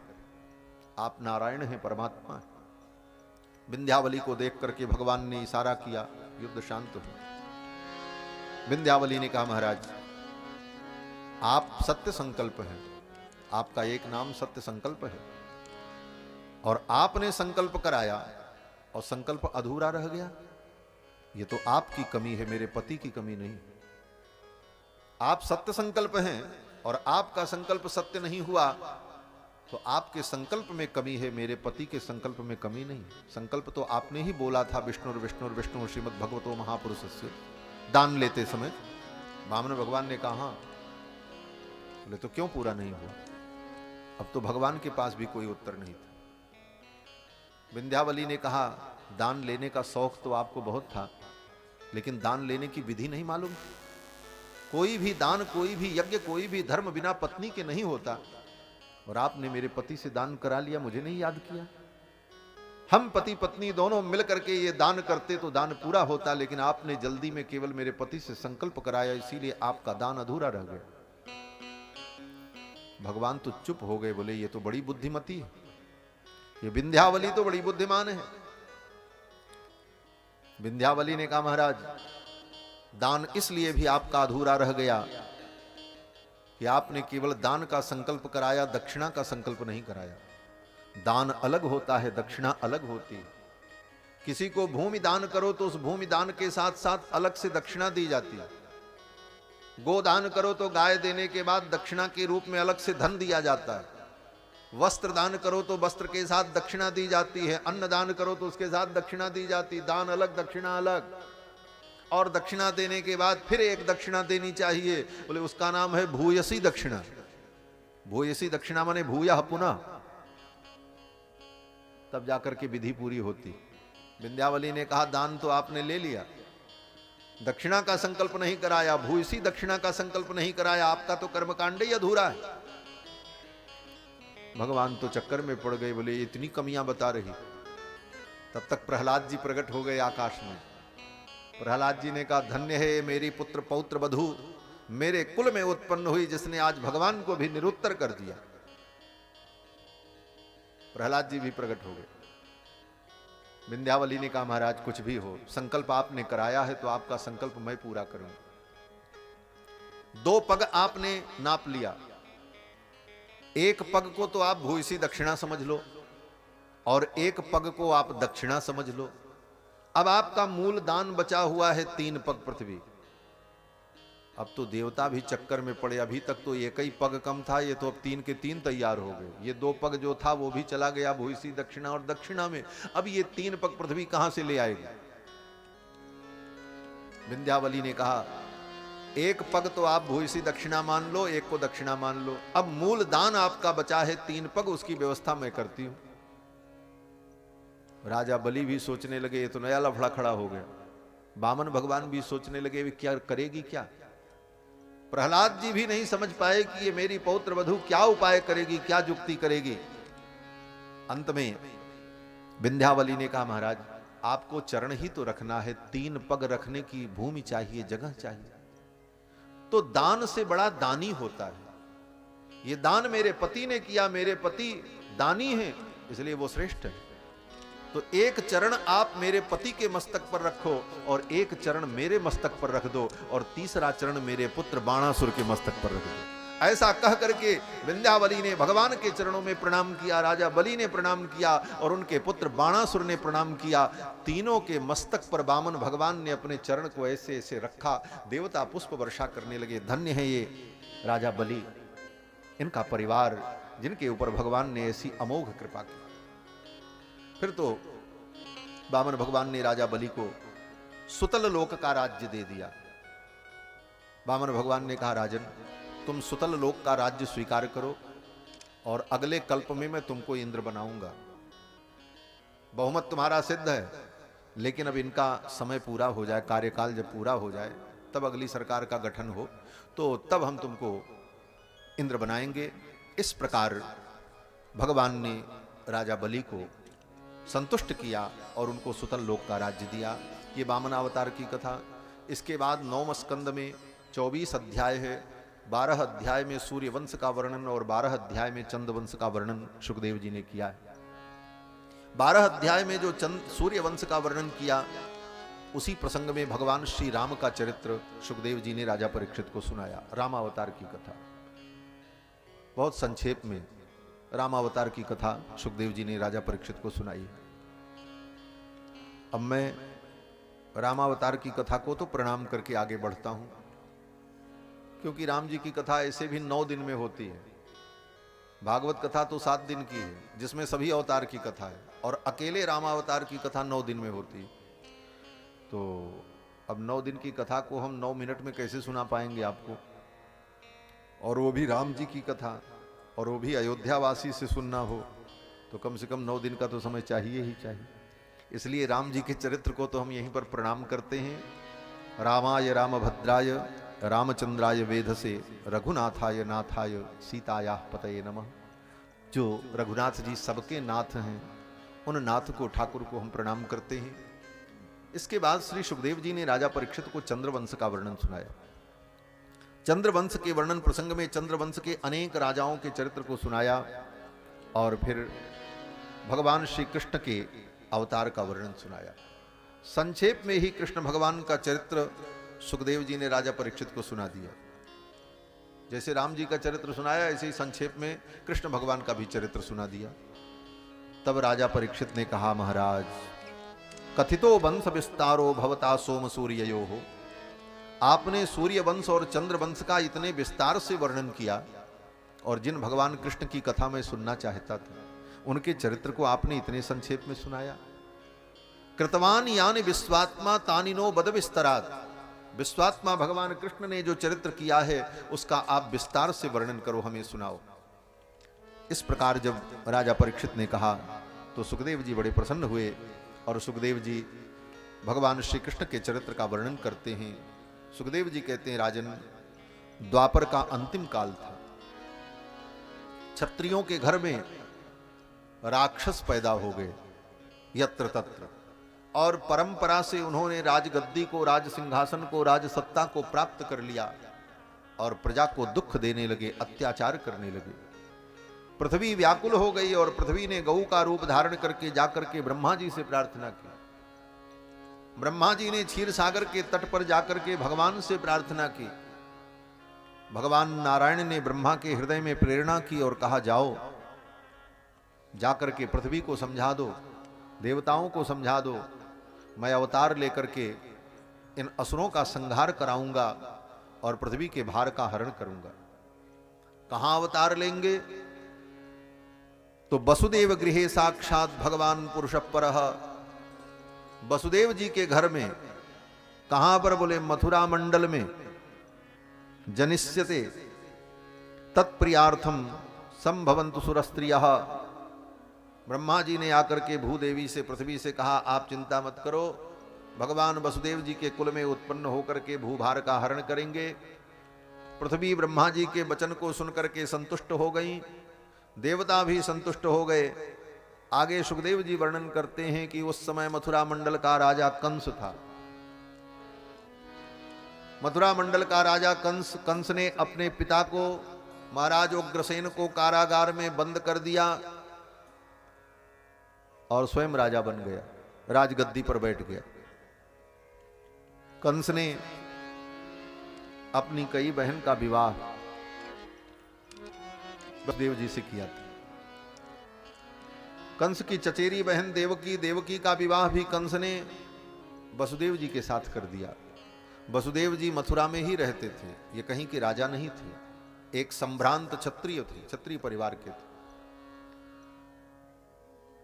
आप नारायण हैं, परमात्मा हैं। विंध्यावली को देख करके भगवान ने इशारा किया, युद्ध शांत हो। विंध्यावली ने कहा, महाराज आप सत्य संकल्प हैं, आपका एक नाम सत्य संकल्प है, और आपने संकल्प कराया और संकल्प अधूरा रह गया, ये तो आपकी कमी है, मेरे पति की कमी नहीं। आप सत्य संकल्प हैं और आपका संकल्प सत्य नहीं हुआ, तो आपके संकल्प में कमी है, मेरे पति के संकल्प में कमी नहीं। संकल्प तो आपने ही बोला था, विष्णुर विष्णुर विष्णु श्रीमद् भगवतो महापुरुषस्य, दान लेते समय। वामन भगवान ने कहा हाँ। बोले तो क्यों पूरा नहीं हुआ? अब तो भगवान के पास भी कोई उत्तर नहीं था। विंध्यावली ने कहा, दान लेने का शौक तो आपको बहुत था, लेकिन दान लेने की विधि नहीं मालूम। कोई भी दान, कोई भी यज्ञ, कोई भी धर्म बिना पत्नी के नहीं होता, और आपने मेरे पति से दान करा लिया, मुझे नहीं याद किया। हम पति पत्नी दोनों मिलकर के ये दान करते तो दान पूरा होता, लेकिन आपने जल्दी में केवल मेरे पति से संकल्प कराया, इसीलिए आपका दान अधूरा रह गया। भगवान तो चुप हो गए, बोले ये तो बड़ी बुद्धिमती है, ये विंध्यावली तो बड़ी बुद्धिमान है। विंध्यावली ने कहा, महाराज दान इसलिए भी आपका अधूरा रह गया कि आपने केवल दान का संकल्प कराया, दक्षिणा का संकल्प नहीं कराया। दान अलग होता है, दक्षिणा अलग होती है। किसी को भूमि दान करो तो उस भूमि दान के साथ साथ अलग से दक्षिणा दी जाती है। गोदान करो तो गाय देने के बाद दक्षिणा के रूप में अलग से धन दिया जाता है। वस्त्र दान करो तो वस्त्र के साथ दक्षिणा दी जाती है। अन्न दान करो तो उसके साथ दक्षिणा दी जाती। दान अलग, दक्षिणा अलग। और दक्षिणा देने के बाद फिर एक दक्षिणा देनी चाहिए, बोले उसका नाम है भूयसी दक्षिणा। भूयसी दक्षिणा माने भूयः पुनः, तब जाकर के विधि पूरी होती। विंध्यावली ने कहा, दान तो आपने ले लिया, दक्षिणा का संकल्प नहीं कराया, भूयसी दक्षिणा का संकल्प नहीं कराया, आपका तो कर्मकांड ही अधूरा है। भगवान तो चक्कर में पड़ गए, बोले इतनी कमियां बता रही। तब तक प्रहलाद जी प्रकट हो गए आकाश में। प्रहलाद जी ने कहा, धन्य है मेरी पुत्र पौत्र वधू, मेरे कुल में उत्पन्न हुई, जिसने आज भगवान को भी निरुत्तर कर दिया। प्रहलाद जी भी प्रकट हो गए। विंध्यावली ने कहा, महाराज कुछ भी हो, संकल्प आपने कराया है तो आपका संकल्प मैं पूरा करूंगा। 2 पग आपने नाप लिया, एक पग को तो आप भूयसी दक्षिणा समझ लो और एक पग को आप दक्षिणा समझ लो। अब आपका मूल दान बचा हुआ है 3 पग पृथ्वी। अब तो देवता भी चक्कर में पड़े, अभी तक तो एक ही पग कम था, ये तो अब 3 के 3 तैयार हो गए। ये 2 पग जो था वो भी चला गया भूयसी दक्षिणा और दक्षिणा में। अब ये 3 पग पृथ्वी कहां से ले आएगी? विंध्यावली ने कहा, एक पग तो आप भूयसी दक्षिणा मान लो, एक को दक्षिणा मान लो। अब मूल दान आपका बचा है 3 पग, उसकी व्यवस्था मैं करती हूं। राजा बलि भी सोचने लगे, ये तो नया लफड़ा खड़ा हो गया। वामन भगवान भी सोचने लगे, वे क्या करेगी क्या? प्रहलाद जी भी नहीं समझ पाए कि ये मेरी पौत्र वधू क्या उपाय करेगी, क्या जुक्ति करेगी। अंत में विंध्यावली ने कहा, महाराज आपको चरण ही तो रखना है, 3 पग रखने की भूमि चाहिए, जगह चाहिए। तो दान से बड़ा दानी होता है। ये दान मेरे पति ने किया, मेरे पति दानी हैं, इसलिए वो श्रेष्ठ है। तो एक चरण आप मेरे पति के मस्तक पर रखो और एक चरण मेरे मस्तक पर रख दो और तीसरा चरण मेरे पुत्र बाणासुर के मस्तक पर रख दो। ऐसा कह करके विंध्यावली ने भगवान के चरणों में प्रणाम किया, राजा बलि ने प्रणाम किया और उनके पुत्र बाणासुर ने प्रणाम किया। तीनों के मस्तक पर वामन भगवान ने अपने चरण को ऐसे ऐसे रखा। देवता पुष्प वर्षा करने लगे। धन्य है ये राजा बलि, इनका परिवार, जिनके ऊपर भगवान ने ऐसी अमोघ कृपा की। फिर तो वामन भगवान ने राजा बलि को सुतल लोक का राज्य दे दिया। वामन भगवान ने कहा, राजन तुम सुतल लोक का राज्य स्वीकार करो और अगले कल्प में मैं तुमको इंद्र बनाऊंगा। बहुमत तुम्हारा सिद्ध है, लेकिन अब इनका समय पूरा हो जाए, कार्यकाल जब पूरा हो जाए, तब अगली सरकार का गठन हो, तो तब हम तुमको इंद्र बनाएंगे। इस प्रकार भगवान ने राजा बलि को संतुष्ट किया और उनको सुतल लोक का राज्य दिया। ये वामन अवतार की कथा। इसके बाद 9वें स्कंद में 24 अध्याय है। 12 अध्याय में सूर्य वंश का वर्णन और 12 अध्याय में चंद्र वंश का वर्णन सुखदेव जी ने किया है। 12 अध्याय में जो सूर्य वंश का वर्णन किया, उसी प्रसंग में भगवान श्री राम का चरित्र सुखदेव जी ने राजा परीक्षित को सुनाया। रामावतार की कथा बहुत संक्षेप में रामावतार की कथा सुखदेव जी ने राजा परीक्षित को सुनाई है। अब मैं रामावतार की कथा को तो प्रणाम करके आगे बढ़ता हूं, क्योंकि राम जी की कथा ऐसे भी 9 दिन में होती है। भागवत कथा तो 7 दिन की है, जिसमें सभी अवतार की कथा है, और अकेले रामावतार की कथा 9 दिन में होती है। तो अब 9 दिन की कथा को हम 9 मिनट में कैसे सुना पाएंगे आपको, और वो भी राम जी की कथा, और वो भी अयोध्यावासी से सुनना हो, तो कम से कम 9 दिन का तो समय चाहिए ही चाहिए। इसलिए राम जी के चरित्र को तो हम यहीं पर प्रणाम करते हैं। रामाय रामभद्राय रामचंद्राय वेधसे रघुनाथाय नाथाय सीताया पतये नमः। जो रघुनाथ जी सबके नाथ हैं, उन नाथ को, ठाकुर को हम प्रणाम करते हैं। इसके बाद श्री सुखदेव जी ने राजा परीक्षित को चंद्रवंश का वर्णन सुनाया। चंद्रवंश के वर्णन प्रसंग में चंद्रवंश के अनेक राजाओं के चरित्र को सुनाया, और फिर भगवान श्री कृष्ण के अवतार का वर्णन सुनाया। संक्षेप में ही कृष्ण भगवान का चरित्र सुखदेव जी ने राजा परीक्षित को सुना दिया। जैसे राम जी का चरित्र सुनाया, ऐसे ही संक्षेप में कृष्ण भगवान का भी चरित्र सुना दिया। तब राजा परीक्षित ने कहा, महाराज कथितो वंश विस्तारो भवता सोम सूर्ययो हो। आपने सूर्य वंश और चंद्र वंश का इतने विस्तार से वर्णन किया, और जिन भगवान कृष्ण की कथा मैं सुनना चाहता था, उनके चरित्र को आपने इतने संक्षेप में सुनाया। कृतवान यानि विश्वात्मा तानिनो बद विस्तरात। विश्वात्मा भगवान कृष्ण ने जो चरित्र किया है, उसका आप विस्तार से वर्णन करो, हमें सुनाओ। इस प्रकार जब राजा परीक्षित ने कहा, तो सुखदेव जी बड़े प्रसन्न हुए, और सुखदेव जी भगवान श्री कृष्ण के चरित्र का वर्णन करते हैं। सुखदेव जी कहते हैं, राजन द्वापर का अंतिम काल था। क्षत्रियों के घर में राक्षस पैदा हो गए यत्र तत्र, और परंपरा से उन्होंने राजगद्दी को, राज सिंहासन को, राज सत्ता को प्राप्त कर लिया, और प्रजा को दुख देने लगे, अत्याचार करने लगे। पृथ्वी व्याकुल हो गई, और पृथ्वी ने गऊ का रूप धारण करके जाकर के ब्रह्मा जी से प्रार्थना की। ब्रह्मा जी ने क्षीर सागर के तट पर जाकर के भगवान से प्रार्थना की। भगवान नारायण ने ब्रह्मा के हृदय में प्रेरणा की और कहा, जाओ जाकर के पृथ्वी को समझा दो, देवताओं को समझा दो, मैं अवतार लेकर के इन असुरों का संहार कराऊंगा और पृथ्वी के भार का हरण करूंगा। कहां अवतार लेंगे? तो वसुदेव गृहे साक्षात भगवान पुरुष परः। वसुदेव जी के घर में। कहां पर? बोले मथुरा मंडल में। जनिष्यते तत्प्रियार्थम संभवन्तु सुरस्त्रियः। ब्रह्मा जी ने आकर के भूदेवी से, पृथ्वी से कहा, आप चिंता मत करो, भगवान वसुदेव जी के कुल में उत्पन्न होकर के भूभार का हरण करेंगे। पृथ्वी ब्रह्मा जी के वचन को सुनकर के संतुष्ट हो गई, देवता भी संतुष्ट हो गए। आगे सुखदेव जी वर्णन करते हैं कि उस समय मथुरा मंडल का राजा कंस था। मथुरा मंडल का राजा कंस ने अपने पिता को, महाराज उग्रसेन को, कारागार में बंद कर दिया और स्वयं राजा बन गया, राजगद्दी पर बैठ गया। कंस ने अपनी कई बहन का विवाह वसुदेव जी से किया था। कंस की चचेरी बहन देवकी का विवाह भी कंस ने वसुदेव जी के साथ कर दिया। वसुदेव जी मथुरा में ही रहते थे, ये कहीं के राजा नहीं थे, एक संभ्रांत क्षत्रिय थे, क्षत्रिय परिवार के थे।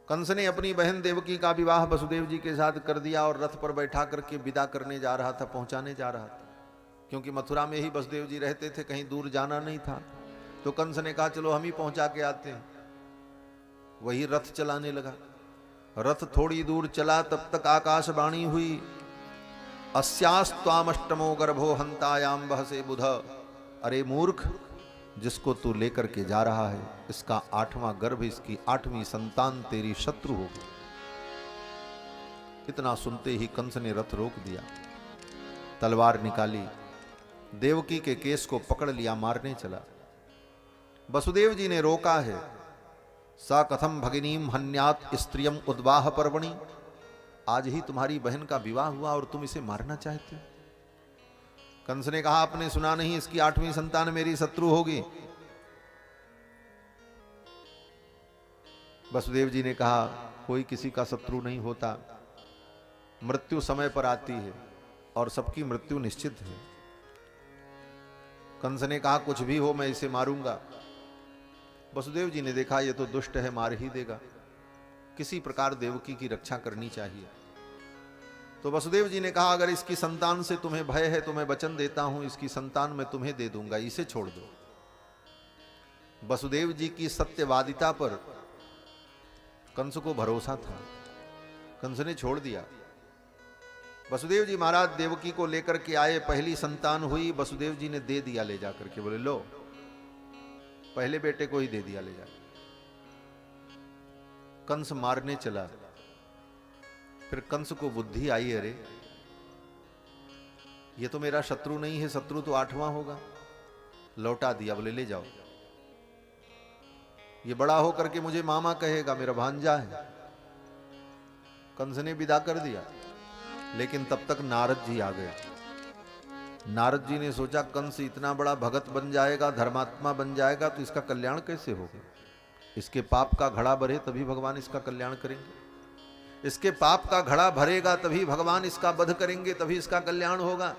कंस ने अपनी बहन देवकी का विवाह वसुदेव जी के साथ कर दिया और रथ पर बैठा करके विदा करने जा रहा था, पहुंचाने जा रहा था क्योंकि मथुरा में ही वसुदेव जी रहते थे, कहीं दूर जाना नहीं था। तो कंस ने कहा चलो हम ही पहुंचा के आते हैं। वही रथ चलाने लगा। रथ थोड़ी दूर चला, तब तक आकाशवाणी हुई, अस्यास्त्वामष्टमो गर्भो हंतायाम बहसे बुध। अरे मूर्ख, जिसको तू लेकर के जा रहा है, इसका 8वां गर्भ, इसकी 8वीं संतान तेरी शत्रु होगी। इतना सुनते ही कंस ने रथ रोक दिया, तलवार निकाली, देवकी के केस को पकड़ लिया, मारने चला। वसुदेव जी ने रोका है। सा कथम भगिनीम हन्यात स्त्रियम उद्वाह पर्वणि। आज ही तुम्हारी बहन का विवाह हुआ और तुम इसे मारना चाहते हो। कंस ने कहा आपने सुना नहीं, इसकी 8वीं संतान मेरी शत्रु होगी। वसुदेव जी ने कहा कोई किसी का शत्रु नहीं होता, मृत्यु समय पर आती है और सबकी मृत्यु निश्चित है। कंस ने कहा कुछ भी हो मैं इसे मारूंगा। वसुदेव जी ने देखा ये तो दुष्ट है, मार ही देगा, किसी प्रकार देवकी की रक्षा करनी चाहिए। तो वसुदेव जी ने कहा अगर इसकी संतान से तुम्हें भय है तो मैं वचन देता हूं, इसकी संतान मैं तुम्हें दे दूंगा, इसे छोड़ दो। वसुदेव जी की सत्यवादिता पर कंस को भरोसा था, कंस ने छोड़ दिया। वसुदेव जी महाराज देवकी को लेकर के आए, पहली संतान हुई, वसुदेव जी ने दे दिया ले जाकर के, बोले लो, पहले बेटे को ही दे दिया ले जाकर। कंस मारने चला। फिर कंस को बुद्धि आई, अरे ये तो मेरा शत्रु नहीं है, शत्रु तो 8वां होगा। लौटा दिया, बोले ले जाओ, ये बड़ा होकर के मुझे मामा कहेगा, मेरा भांजा है। कंस ने विदा कर दिया। लेकिन तब तक नारद जी आ गए। नारद जी ने सोचा कंस इतना बड़ा भगत बन जाएगा, धर्मात्मा बन जाएगा, तो इसका कल्याण कैसे होगा। इसके पाप का घड़ा भरे तभी भगवान इसका कल्याण करेंगे, इसके पाप का घड़ा भरेगा तभी भगवान इसका वध करेंगे, तभी इसका कल्याण होगा।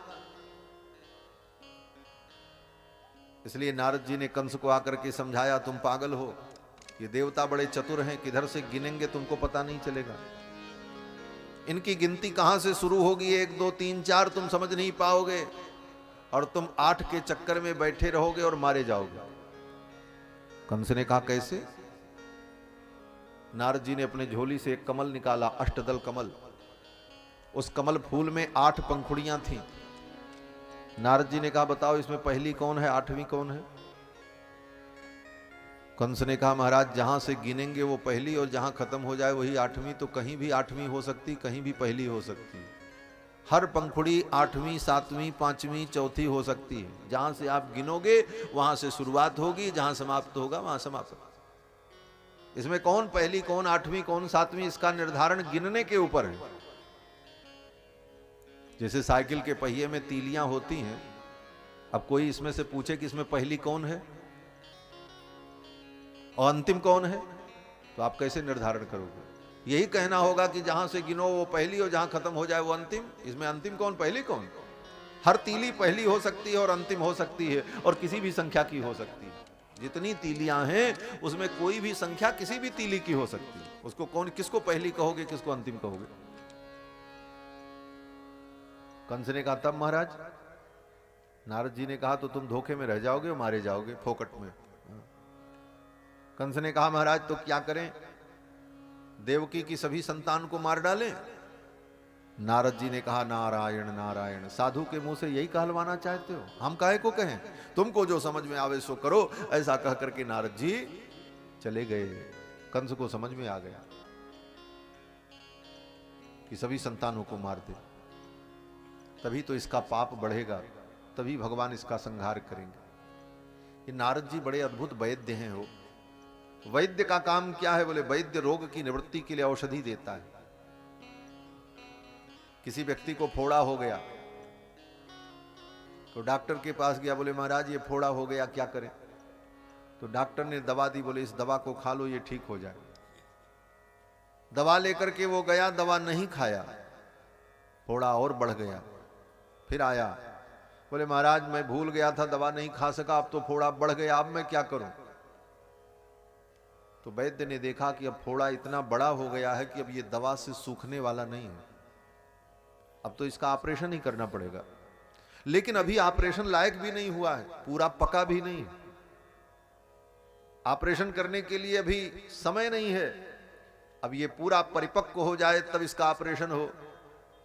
इसलिए नारद जी ने कंस को आकर के समझाया तुम पागल हो, ये देवता बड़े चतुर हैं, किधर से गिनेंगे तुमको पता नहीं चलेगा। इनकी गिनती कहां से शुरू होगी, 1 2 3 4 तुम समझ नहीं पाओगे, और तुम 8 के चक्कर में बैठे रहोगे और मारे जाओगे। कंस ने कहा कैसे। नारद जी ने अपने झोली से एक कमल निकाला, अष्टदल कमल। उस कमल फूल में 8 पंखुड़ियां थीं। नारद जी ने कहा बताओ इसमें पहली कौन है, 8वीं कौन है। कंस ने कहा महाराज जहां से गिनेंगे वो पहली, और जहां खत्म हो जाए वही 8वीं। तो कहीं भी 8वीं हो सकती, कहीं भी पहली हो सकती है। हर पंखुड़ी 8वीं 7वीं 5वीं 4थी हो सकती है। जहां से आप गिनोगे वहां से शुरुआत होगी, जहां समाप्त होगा वहां समाप्त। इसमें कौन पहली, कौन 8वीं, कौन 7वीं, इसका निर्धारण गिनने के ऊपर है। जैसे साइकिल के पहिए में तीलियां होती हैं, अब कोई इसमें से पूछे कि इसमें पहली कौन है और अंतिम कौन है, तो आप कैसे निर्धारण करोगे। यही कहना होगा कि जहां से गिनो वो पहली और जहां खत्म हो जाए वो अंतिम। इसमें अंतिम कौन, पहली कौन। हर तीली पहली हो सकती है और अंतिम हो सकती है, और किसी भी संख्या की हो सकती है। जितनी तीलियां हैं उसमें कोई भी संख्या किसी भी तीली की हो सकती है। उसको कौन, किसको पहली कहोगे, किसको अंतिम कहोगे। कंस ने कहा तब महाराज। नारद जी ने कहा तो तुम धोखे में रह जाओगे और मारे जाओगे फोकट में। कंस ने कहा महाराज तो क्या करें, देवकी की सभी संतान को मार डालें। नारद जी ने कहा नारायण नारायण, साधु के मुंह से यही कहलवाना चाहते हो, हम काहे को कहें, तुमको जो समझ में आवे सो करो। ऐसा कह करके नारद जी चले गए। कंस को समझ में आ गया कि सभी संतानों को मार दे, तभी तो इसका पाप बढ़ेगा, तभी भगवान इसका संहार करेंगे। ये नारद जी बड़े अद्भुत वैद्य हैं। हो वैद्य का काम क्या है, बोले वैद्य रोग की निवृत्ति के लिए औषधि देता है। किसी व्यक्ति को फोड़ा हो गया तो डॉक्टर के पास गया, बोले महाराज ये फोड़ा हो गया क्या करें। तो डॉक्टर ने दवा दी, बोले इस दवा को खा लो ये ठीक हो जाए। दवा लेकर के वो गया, दवा नहीं खाया, फोड़ा और बढ़ गया। फिर आया, बोले महाराज मैं भूल गया था, दवा नहीं खा सका, अब तो फोड़ा बढ़ गया, अब मैं क्या करूं। तो वैद्य ने देखा कि अब फोड़ा इतना बड़ा हो गया है कि अब ये दवा से सूखने वाला नहीं है, अब तो इसका ऑपरेशन ही करना पड़ेगा। लेकिन अभी ऑपरेशन लायक भी नहीं हुआ है, पूरा पका भी नहीं। ऑपरेशन करने के लिए अभी समय नहीं है। अब ये पूरा परिपक्व हो जाए तब इसका ऑपरेशन हो।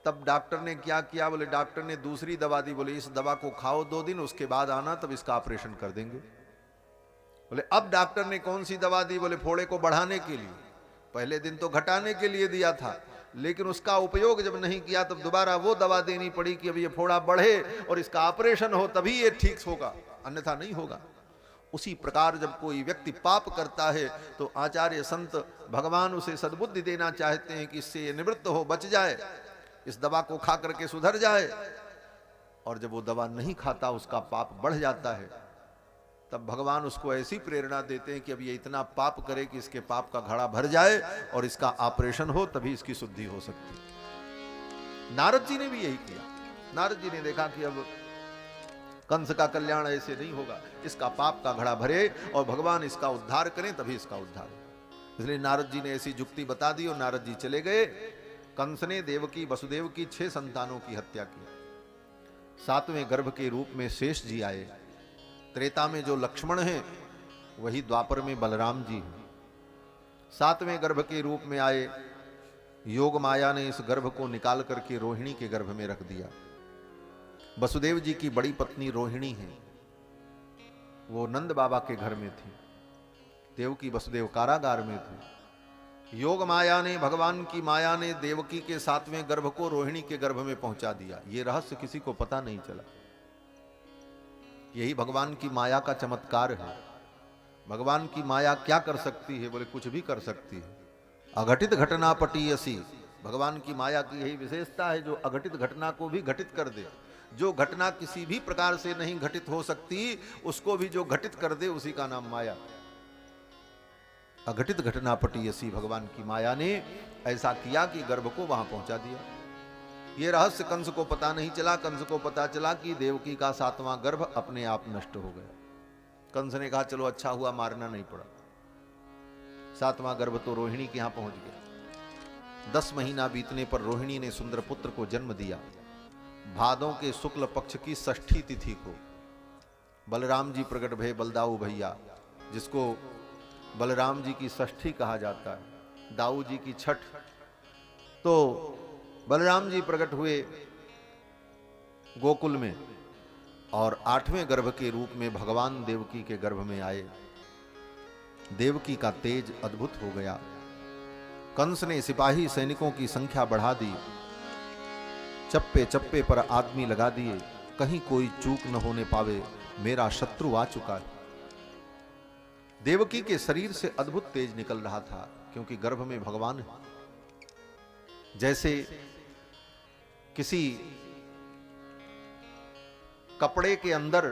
तब डॉक्टर ने क्या किया, बोले डॉक्टर ने दूसरी दवा दी, बोले इस दवा को खाओ 2 दिन, उसके बाद आना, तब इसका ऑपरेशन कर देंगे। बोले अब डॉक्टर ने कौन सी दवा दी, बोले फोड़े को बढ़ाने के लिए। पहले दिन तो घटाने के लिए दिया था, लेकिन उसका उपयोग जब नहीं किया तब दोबारा वो दवा देनी पड़ी कि अब ये फोड़ा बढ़े और इसका ऑपरेशन हो तभी ये ठीक होगा, अन्यथा नहीं होगा। उसी प्रकार जब कोई व्यक्ति पाप करता है तो आचार्य संत भगवान उसे सद्बुद्धि देना चाहते हैं कि इससे ये निवृत्त हो, बच जाए, इस दवा को खा करके सुधर जाए। और जब वो दवा नहीं खाता, उसका पाप बढ़ जाता है, तब भगवान उसको ऐसी प्रेरणा देते हैं कि अब ये इतना पाप करे कि इसके पाप का घड़ा भर जाए और इसका ऑपरेशन हो, तभी इसकी शुद्धि हो सकती है। नारद जी ने भी यही किया। नारद जी ने देखा कि अब कंस का कल्याण ऐसे नहीं होगा, इसका पाप का घड़ा भरे और भगवान इसका उद्धार करें, तभी इसका उद्धार होगा। इसलिए नारद जी ने ऐसी जुक्ति बता दी और नारद जी चले गए। कंस ने देवकी वसुदेव की 6 संतानों की हत्या की। 7वें गर्भ के रूप में शेष जी आए। त्रेता में जो लक्ष्मण हैं वही द्वापर में बलराम जी हैं। 7वें गर्भ के रूप में आए। योग माया ने इस गर्भ को निकाल करके रोहिणी के गर्भ में रख दिया। वसुदेव जी की बड़ी पत्नी रोहिणी है, वो नंद बाबा के घर में थी। देवकी वसुदेव कारागार में थे। योग माया ने, भगवान की माया ने देवकी के 7वें गर्भ को रोहिणी के गर्भ में पहुंचा दिया। ये रहस्य किसी को पता नहीं चला। यही भगवान की माया का चमत्कार है। भगवान की माया क्या कर सकती है, बोले कुछ भी कर सकती है। अघटित घटना पटीयसी, भगवान की माया की यही विशेषता है, जो अघटित घटना को भी घटित कर दे। जो घटना किसी भी प्रकार से नहीं घटित हो सकती, उसको भी जो घटित कर दे, उसी का नाम माया। अघटित घटना पटीयसी, भगवान की माया ने ऐसा किया कि गर्भ को वहां पहुंचा दिया। ये रहस्य कंस को पता नहीं चला। कंस को पता चला कि देवकी का 7वां गर्भ अपने आप नष्ट हो गया। कंस ने कहा चलो अच्छा हुआ, मारना नहीं पड़ा। 7वां गर्भ तो रोहिणी के यहां पहुंच गया। 10 महीना बीतने पर रोहिणी ने सुंदर पुत्र को जन्म दिया। भादों के शुक्ल पक्ष की 6ठी तिथि को बलराम जी प्रकट भये, बलदाऊ भैया, जिसको बलराम जी की 6ठी कहा जाता है, दाऊ जी की 6ठ। तो बलराम जी प्रकट हुए गोकुल में और 8वें गर्भ के रूप में भगवान देवकी के गर्भ में आए। देवकी का तेज अद्भुत हो गया। कंस ने सिपाही सैनिकों की संख्या बढ़ा दी। चप्पे चप्पे पर आदमी लगा दिए, कहीं कोई चूक न होने पावे, मेरा शत्रु आ चुका है। देवकी के शरीर से अद्भुत तेज निकल रहा था, क्योंकि गर्भ में भगवान है। जैसे किसी कपड़े के अंदर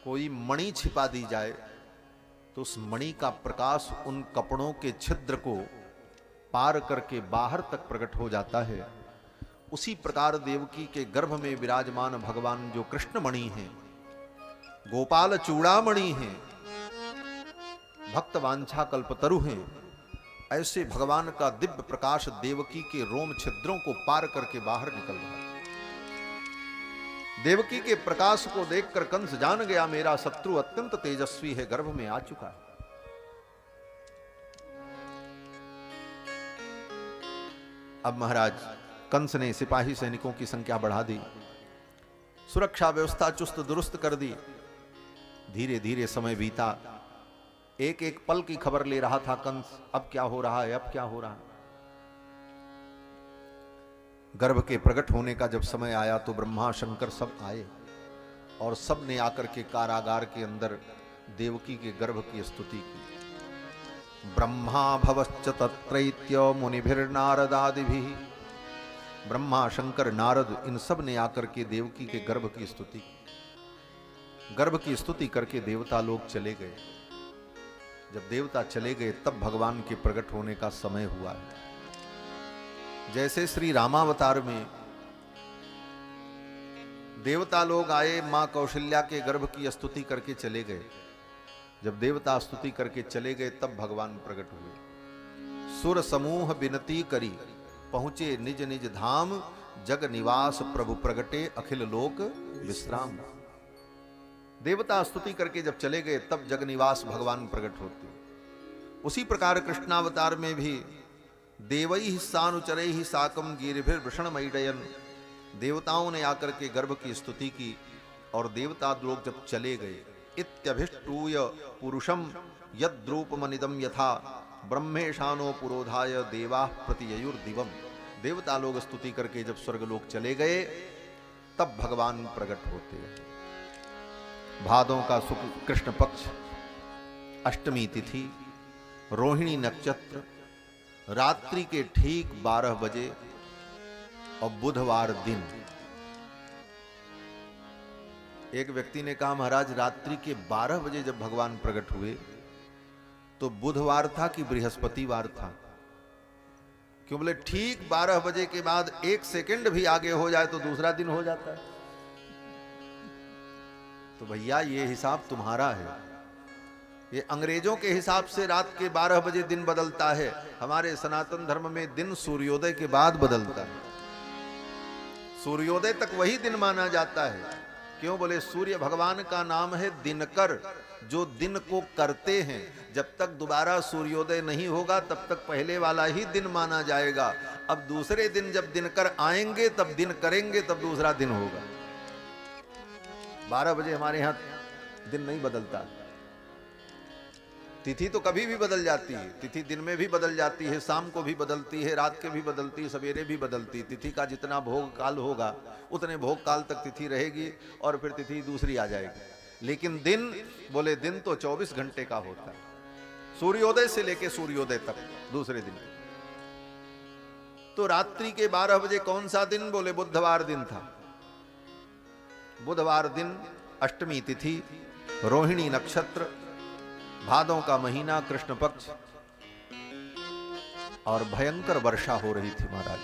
कोई मणि छिपा दी जाए तो उस मणि का प्रकाश उन कपड़ों के छिद्र को पार करके बाहर तक प्रकट हो जाता है। उसी प्रकार देवकी के गर्भ में विराजमान भगवान जो कृष्णमणि हैं, गोपाल चूड़ामणि हैं, भक्त वांछा कल्पतरु हैं, ऐसे भगवान का दिव्य प्रकाश देवकी के रोम छिद्रों को पार करके बाहर निकल रहा है। देवकी के प्रकाश को देखकर कंस जान गया मेरा शत्रु अत्यंत तेजस्वी है, गर्भ में आ चुका है। अब महाराज कंस ने सिपाही सैनिकों की संख्या बढ़ा दी, सुरक्षा व्यवस्था चुस्त दुरुस्त कर दी। धीरे धीरे समय बीता। एक एक पल की खबर ले रहा था कंस, अब क्या हो रहा है, अब क्या हो रहा है। गर्भ के प्रकट होने का जब समय आया तो ब्रह्मा शंकर सब आए और सब ने आकर के कारागार के अंदर देवकी के गर्भ की स्तुति की। ब्रह्मा भवश्च तत्रैत्य मुनिभिर्नारदादिभिः, ब्रह्मा शंकर नारद इन सब ने आकर के देवकी के गर्भ की स्तुति की। गर्भ की स्तुति करके देवता लोग चले गए। जब देवता चले गए तब भगवान के प्रकट होने का समय हुआ है। जैसे श्री रामावतार में देवता लोग आए, मां कौशल्या के गर्भ की स्तुति करके चले गए। जब देवता स्तुति करके चले गए तब भगवान प्रकट हुए। सुर समूह विनती करी, पहुंचे निज निज धाम, जग निवास प्रभु प्रगटे अखिल लोक विश्राम। देवता स्तुति करके जब चले गए तब जग निवास भगवान प्रकट होते। उसी प्रकार कृष्णावतार में भी देवई सानुचरई ही साकम गिरिभिर वृषण मैडयन, देवताओं ने आकर के गर्भ की स्तुति की और देवता लोग जब चले गए, इत्यभिष्टूय पुरुषम यद्रूपमनिदम यथा ब्रह्मेशानो पुरोधाय देवा प्रतिययुर्दिवम। देवता लोग स्तुति करके जब स्वर्गलोक चले गए तब भगवान प्रकट होते हैं। भादों का शुक्ल कृष्ण पक्ष अष्टमी तिथि, रोहिणी नक्षत्र, रात्रि के ठीक 12 बजे और बुधवार दिन। एक व्यक्ति ने कहा महाराज रात्रि के 12 बजे जब भगवान प्रकट हुए तो बुधवार था कि बृहस्पतिवार था? क्यों? बोले ठीक 12 बजे के बाद 1 सेकंड भी आगे हो जाए तो दूसरा दिन हो जाता है। तो भैया ये हिसाब तुम्हारा है, ये अंग्रेजों के हिसाब से रात के 12 बजे दिन बदलता है। हमारे सनातन धर्म में दिन सूर्योदय के बाद बदलता है। सूर्योदय तक वही दिन माना जाता है। क्यों? बोले सूर्य भगवान का नाम है दिनकर, जो दिन को करते हैं। जब तक दोबारा सूर्योदय नहीं होगा तब तक पहले वाला ही दिन माना जाएगा। अब दूसरे दिन जब दिनकर आएंगे तब दिन करेंगे, तब दूसरा दिन होगा। 12 बजे हमारे यहां दिन नहीं बदलता। तिथि तो कभी भी बदल जाती है, तिथि दिन में भी बदल जाती है, शाम को भी बदलती है, रात के भी बदलती है, सवेरे भी बदलती है। तिथि का जितना भोग काल होगा उतने भोग काल तक तिथि रहेगी और फिर तिथि दूसरी आ जाएगी। लेकिन दिन, बोले दिन तो 24 घंटे का होता है, सूर्योदय से लेके सूर्योदय तक दूसरे दिन। तो रात्रि के 12 बजे कौन सा दिन? बोले बुधवार दिन था। बुधवार दिन अष्टमी तिथि, रोहिणी नक्षत्र, भादों का महीना, कृष्ण पक्ष, और भयंकर वर्षा हो रही थी महाराज।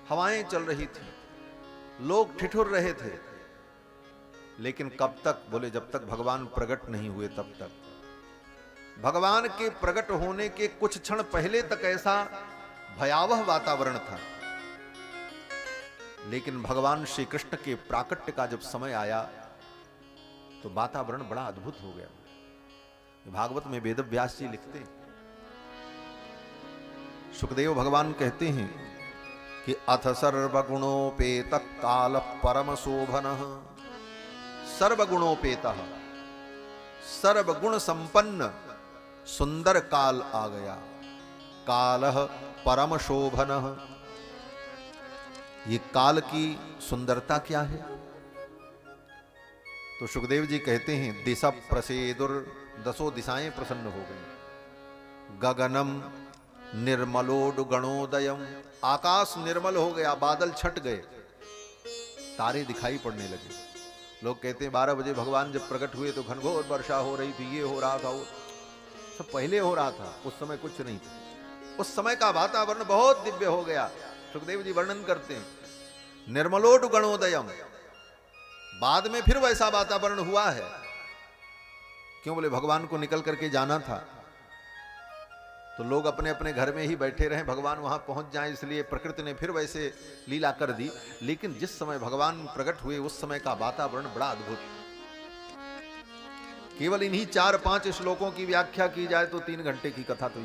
हवाएं चल रही थी, लोग ठिठुर रहे थे। लेकिन कब तक? बोले जब तक भगवान प्रकट नहीं हुए तब तक। भगवान के प्रकट होने के कुछ क्षण पहले तक ऐसा भयावह वातावरण था। लेकिन भगवान श्री कृष्ण के प्राकट्य का जब समय आया तो वातावरण बड़ा अद्भुत हो गया। भागवत में वेद व्यास जी लिखते हैं, सुखदेव भगवान कहते हैं कि अथ सर्वगुणोपेत काल परम शोभनः, सर्वगुणोपेतः, सर्वगुण संपन्न सुंदर काल आ गया। कालः परम शोभनः, ये काल की सुंदरता क्या है? तो सुखदेव जी कहते हैं दिशा प्रसेदुर, 10 दिशाएं प्रसन्न हो गई। गगनम निर्मलोड गणोदयम, आकाश निर्मल हो गया, बादल छट गए, तारे दिखाई पड़ने लगे। लोग कहते हैं 12 बजे भगवान जब प्रकट हुए तो घनघोर वर्षा हो रही थी, ये हो रहा था, वो सब पहले हो रहा था, उस समय कुछ नहीं था। उस समय का वातावरण बहुत दिव्य हो गया। सुखदेव जी वर्णन करते हैं निर्मलोड गणोदयम, बाद में फिर वैसा वातावरण हुआ है। क्यों? बोले भगवान को निकल करके जाना था तो लोग अपने अपने घर में ही बैठे रहे, भगवान वहां पहुंच जाएं, इसलिए प्रकृति ने फिर वैसे लीला कर दी। लेकिन जिस समय भगवान प्रकट हुए उस समय का वातावरण बड़ा अद्भुत। केवल इन्हीं 4-5 श्लोकों की व्याख्या की जाए तो 3 घंटे की कथा तो